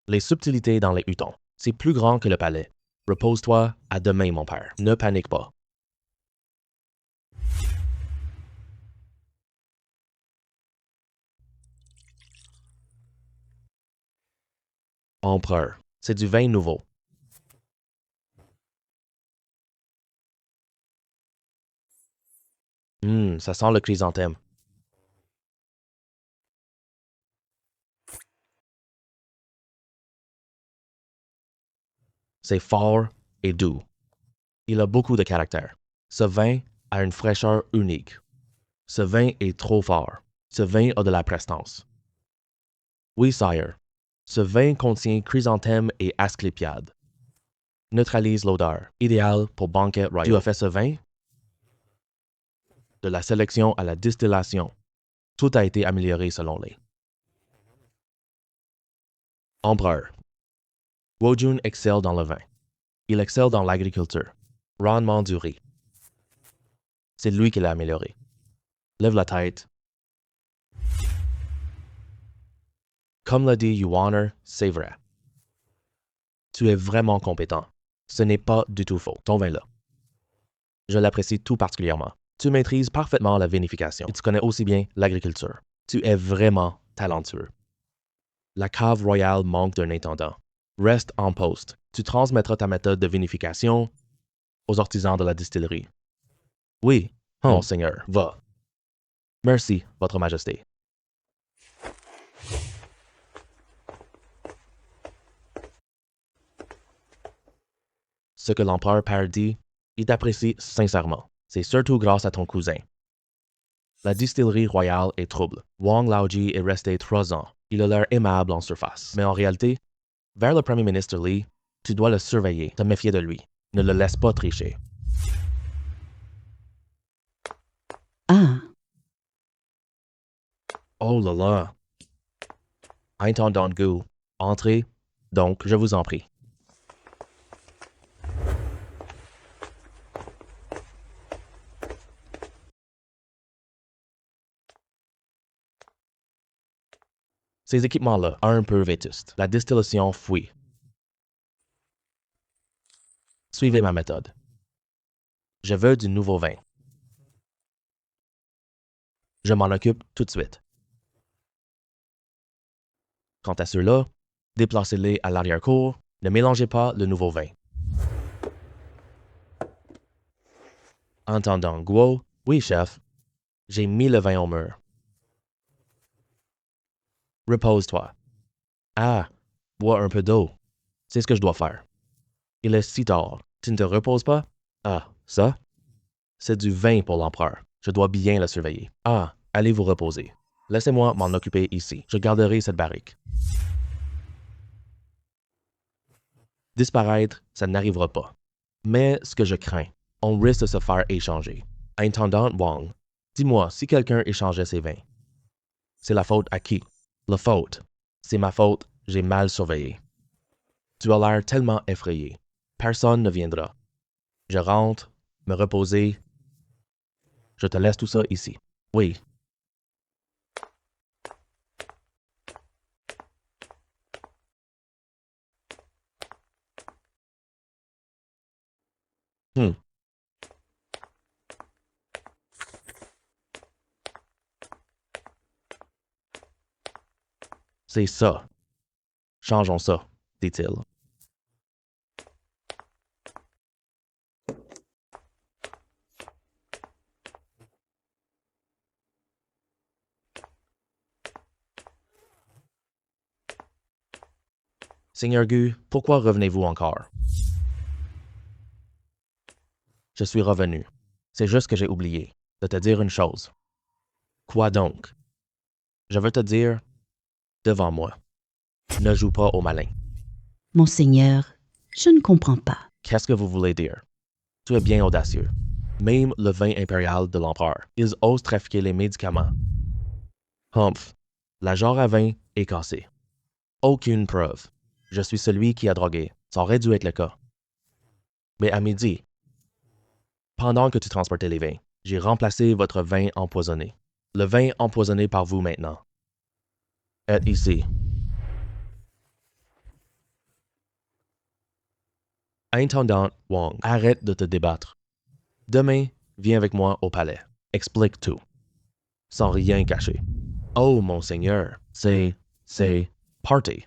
Les subtilités dans les hutons. C'est plus grand que le palais. Repose-toi, à demain, mon père. Ne panique pas. Empereur, c'est du vin nouveau. Ça sent le chrysanthème. C'est fort et doux. Il a beaucoup de caractère. Ce vin a une fraîcheur unique. Ce vin est trop fort. Ce vin a de la prestance. Oui, sire. Ce vin contient chrysanthème et asclépiade. Neutralise l'odeur. Idéal pour banquet royal. Tu as fait ce vin? De la sélection à la distillation. Tout a été amélioré selon les. Empereur. Wojun excelle dans le vin. Il excelle dans l'agriculture. Rendement du riz. C'est lui qui l'a amélioré. Lève la tête. Comme l'a dit Yuaner, c'est vrai. Tu es vraiment compétent. Ce n'est pas du tout faux. Ton vin là. Je l'apprécie tout particulièrement. Tu maîtrises parfaitement la vinification et tu connais aussi bien l'agriculture. Tu es vraiment talentueux. La cave royale manque d'un intendant. Reste en poste. Tu transmettras ta méthode de vinification aux artisans de la distillerie. Oui, monseigneur, va. Merci, Votre Majesté. ce que l'empereur Père dit, il t'apprécie sincèrement. C'est surtout grâce à ton cousin. La distillerie royale est trouble. Wang Laoji est resté 3 ans. Il a l'air aimable en surface. Mais en réalité, vers le premier ministre Li, tu dois le surveiller, te méfier de lui. Ne le laisse pas tricher. Ah, Oh là là! Intendant Gu, entrez, donc je vous en prie. Ces équipements-là, un peu vétustes. La distillation fuit. Suivez ma méthode. Je veux du nouveau vin. Je m'en occupe tout de suite. Quant à ceux-là, déplacez-les à l'arrière-cour, ne mélangez pas le nouveau vin. Intendant Guo, oui chef, j'ai mis le vin au mur. Repose-toi. Ah, bois un peu d'eau. C'est ce que je dois faire. Il est si tard. Tu ne te reposes pas? Ah, ça? C'est du vin pour l'empereur. Je dois bien le surveiller. Ah, allez vous reposer. Laissez-moi m'en occuper ici. Je garderai cette barrique. Disparaître, ça n'arrivera pas. Mais ce que je crains, on risque de se faire échanger. Intendant Wang, dis-moi si quelqu'un échangeait ses vins. C'est la faute à qui? La faute. C'est ma faute, j'ai mal surveillé. Tu as l'air tellement effrayé. Personne ne viendra. Je rentre, me reposer. Je te laisse tout ça ici. Oui. C'est ça. Changeons ça, dit-il. Seigneur Gu, pourquoi revenez-vous encore? Je suis revenu. C'est juste que j'ai oublié de te dire une chose. Quoi donc? Je veux te dire, devant moi, ne joue pas au malin. Monseigneur, je ne comprends pas. Qu'est-ce que vous voulez dire? Tu es bien audacieux. Même le vin impérial de l'empereur, ils osent trafiquer les médicaments. Humph, la jarre à vin est cassée. Aucune preuve. Je suis celui qui a drogué. Ça aurait dû être le cas. Mais à midi, pendant que tu transportais les vins, j'ai remplacé votre vin empoisonné. Le vin empoisonné par vous maintenant est ici. Intendant Wang, arrête de te débattre. Demain, viens avec moi au palais. Explique tout. Sans rien cacher. Oh, monseigneur, c'est party.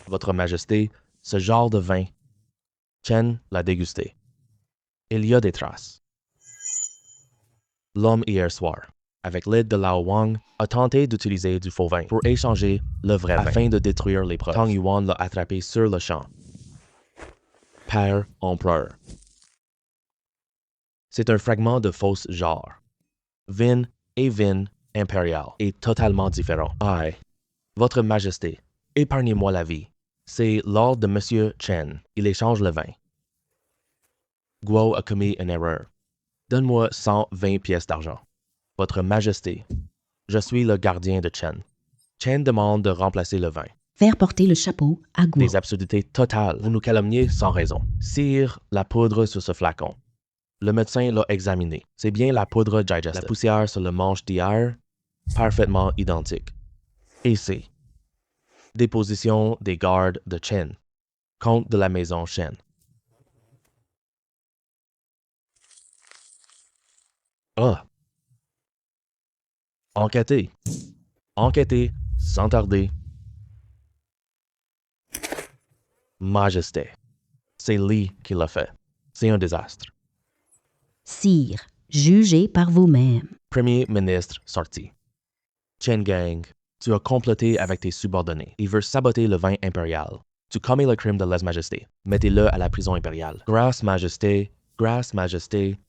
Votre Majesté, ce genre de vin, Chen l'a dégusté. Il y a des traces. L'homme hier soir, avec l'aide de Lao Wang, a tenté d'utiliser du faux vin pour échanger le vrai vin afin de détruire les preuves. Tang Yuan l'a attrapé sur le champ. Père empereur. C'est un fragment de fausse jarre. Vin et vin impérial est totalement différent. Aïe, Votre Majesté, épargnez-moi la vie. C'est l'ordre de Monsieur Chen. Il échange le vin. Guo a commis une erreur. Donne-moi 120 pièces d'argent. Votre Majesté, je suis le gardien de Chen. Chen demande de remplacer le vin. Faire porter le chapeau à Guo. Des absurdités totales. Vous nous calomniez sans raison. Sire, la poudre sur ce flacon. Le médecin l'a examiné. C'est bien la poudre digestive. La poussière sur le manche d'hier, parfaitement identique. Et c'est déposition des gardes de Chen. Compte de la maison Chen. Ah! Enquêtez. Enquêtez, sans tarder. Majesté. C'est Li qui l'a fait. C'est un désastre. Sire, jugez par vous-même. Premier ministre sorti. Chen Gang, Tu as comploté avec tes subordonnés. Il veut saboter le vin impérial. Tu commets le crime de lèse-majesté. Mettez-le à la prison impériale. Grâce, majesté. Grâce, majesté.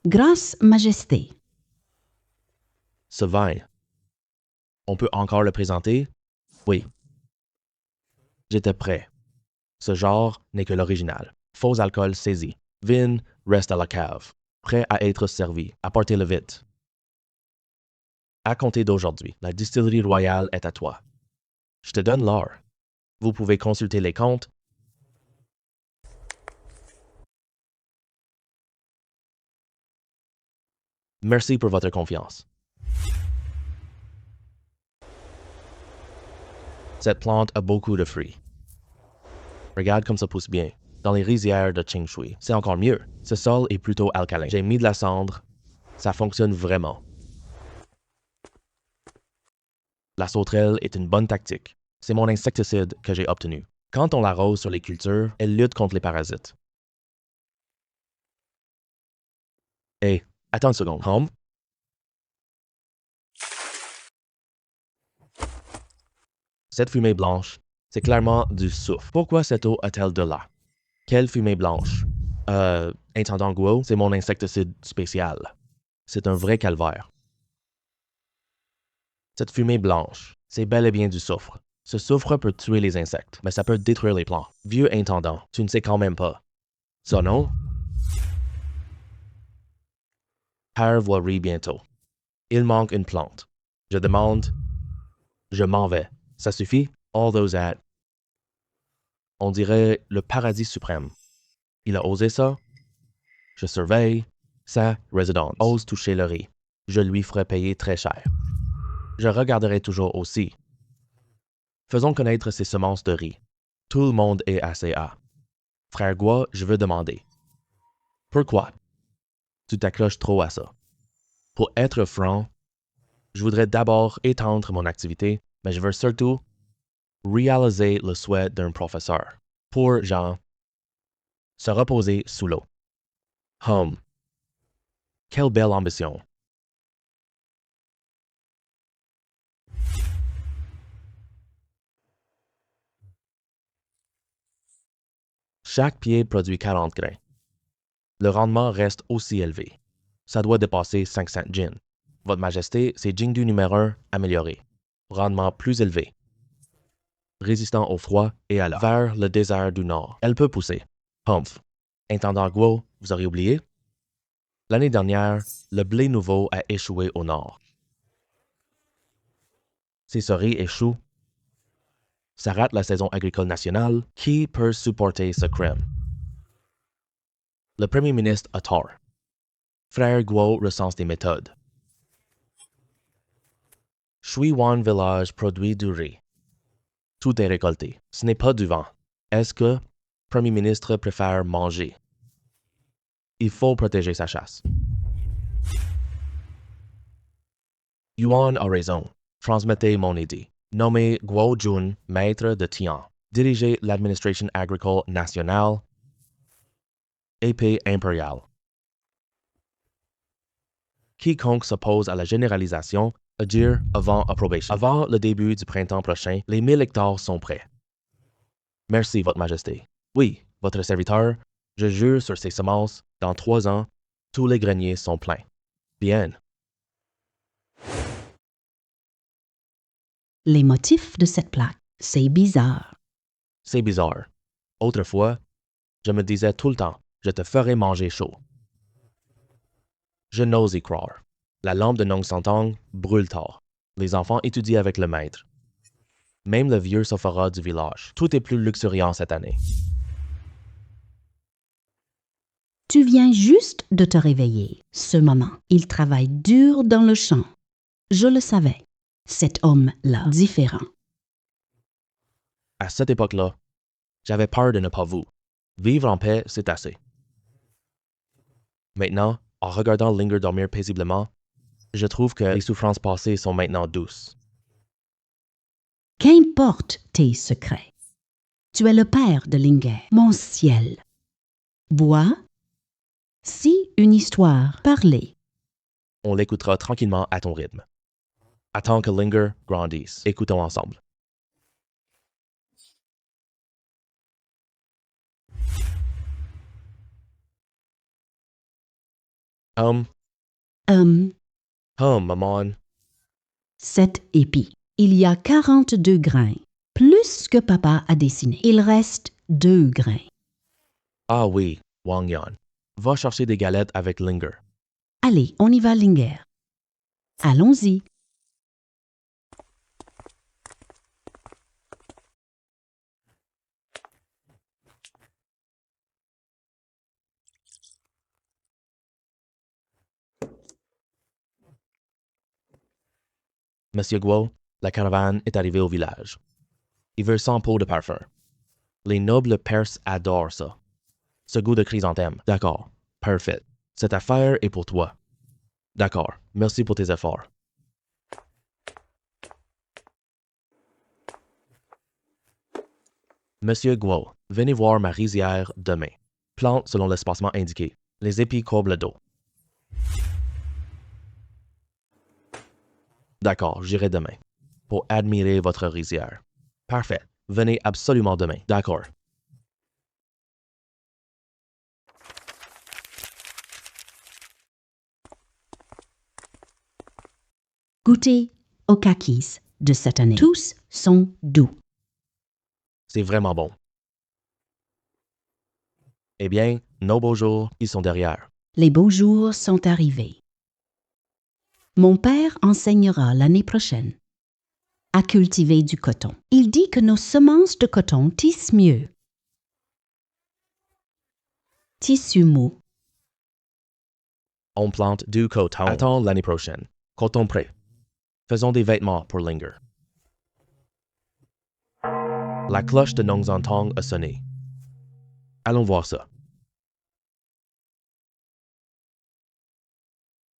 Grâce, Majesté. Ce vin. On peut encore le présenter? Oui. J'étais prêt. Ce genre n'est que l'original. Faux alcool saisi. Vin reste à la cave. Prêt à être servi. Apportez-le vite. À compter d'aujourd'hui, la distillerie royale est à toi. Je te donne l'or. Vous pouvez consulter les comptes. Merci pour votre confiance. Cette plante a beaucoup de fruits. Regarde comme ça pousse bien. Dans les rizières de Qingshui, c'est encore mieux. Ce sol est plutôt alcalin. J'ai mis de la cendre. Ça fonctionne vraiment. La sauterelle est une bonne tactique. C'est mon insecticide que j'ai obtenu. Quand on l'arrose sur les cultures, elle lutte contre les parasites. Hé, attends une seconde. Home? Cette fumée blanche, c'est clairement du soufre. Pourquoi cette eau a-t-elle de là? Quelle fumée blanche? Intendant Guo, c'est mon insecticide spécial. C'est un vrai calvaire. Cette fumée blanche, c'est bel et bien du soufre. Ce soufre peut tuer les insectes, mais ça peut détruire les plants. Vieux intendant, tu ne sais quand même pas. Ça non? Père voirie bientôt. Il manque une plante. Je demande. Je m'en vais. Ça suffit? All those at. On dirait le paradis suprême. Il a osé ça? Je surveille sa résidence. Ose toucher le riz. Je lui ferai payer très cher. Je regarderai toujours aussi. Faisons connaître ces semences de riz. Tout le monde est assez à. Frère Guo, je veux demander. Pourquoi? Tu t'accroches trop à ça. Pour être franc, je voudrais d'abord étendre mon activité, mais je veux surtout réaliser le souhait d'un professeur. Pour Jean, se reposer sous l'eau. Quelle belle ambition. Chaque pied produit 40 grains. Le rendement reste aussi élevé. Ça doit dépasser 500 gin. Votre Majesté, c'est Jingdu numéro 1 amélioré. Rendement plus élevé. Résistant au froid et à l'eau. Vers le désert du Nord. Elle peut pousser. Humph. Intendant Guo, vous auriez oublié? L'année dernière, le blé nouveau a échoué au Nord. Si ce riz échoue, ça rate la saison agricole nationale. Qui peut supporter ce crime? Le premier ministre a tort. Frère Guo recense des méthodes. Shuiwan Village produit du riz. Tout est récolté. Ce n'est pas du vent. Est-ce que le premier ministre préfère manger? Il faut protéger sa chasse. Yuan a raison. Transmettez mon idée. Nommez Guo Jun maître de Tian. Diriger l'administration agricole nationale. Épée impériale. Quiconque s'oppose à la généralisation, agir avant approbation. Avant le début du printemps prochain, les 1000 hectares sont prêts. Merci, Votre Majesté. Oui, votre serviteur, je jure sur ces semences, dans 3 ans, tous les greniers sont pleins. Bien. Les motifs de cette plaque, c'est bizarre. C'est bizarre. Autrefois, je me disais tout le temps, je te ferai manger chaud. Je n'ose y croire. La lampe de Nong Santong brûle tard. Les enfants étudient avec le maître. Même le vieux Sophora du village. Tout est plus luxuriant cette année. Tu viens juste de te réveiller. Ce moment, il travaille dur dans le champ. Je le savais. Cet homme-là, différent. À cette époque-là, j'avais peur de ne pas vous. Vivre en paix, c'est assez. Maintenant, en regardant Linger dormir paisiblement, je trouve que les souffrances passées sont maintenant douces. Qu'importe tes secrets. Tu es le père de Linger, mon ciel. Bois. Si une histoire parlait. On l'écoutera tranquillement à ton rythme. Attends que Linger grandisse. Écoutons ensemble. Hum, maman. 7 épis. Il y a 42 grains, plus que papa a dessiné. Il reste 2 grains. Ah oui, Wang Yan. Va chercher des galettes avec Linger. Allez, on y va, Linger. Allons-y. Monsieur Guo, la caravane est arrivée au village. Il veut 100 pots de parfum. Les nobles perses adorent ça. Ce goût de chrysanthème. D'accord. Parfait. Cette affaire est pour toi. D'accord. Merci pour tes efforts. Monsieur Guo, venez voir ma rizière demain. Plante selon l'espacement indiqué. Les épis courbent le dos. D'accord, j'irai demain. Pour admirer votre rizière. Parfait. Venez absolument demain. D'accord. Goûtez aux kakis de cette année. Tous sont doux. C'est vraiment bon. Eh bien, nos beaux jours, ils sont derrière. Les beaux jours sont arrivés. Mon père enseignera l'année prochaine à cultiver du coton. Il dit que nos semences de coton tissent mieux. Tissu mou. On plante du coton. Attends l'année prochaine. Coton prêt. Faisons des vêtements pour Linger. La cloche de Nongzhantong a sonné. Allons voir ça.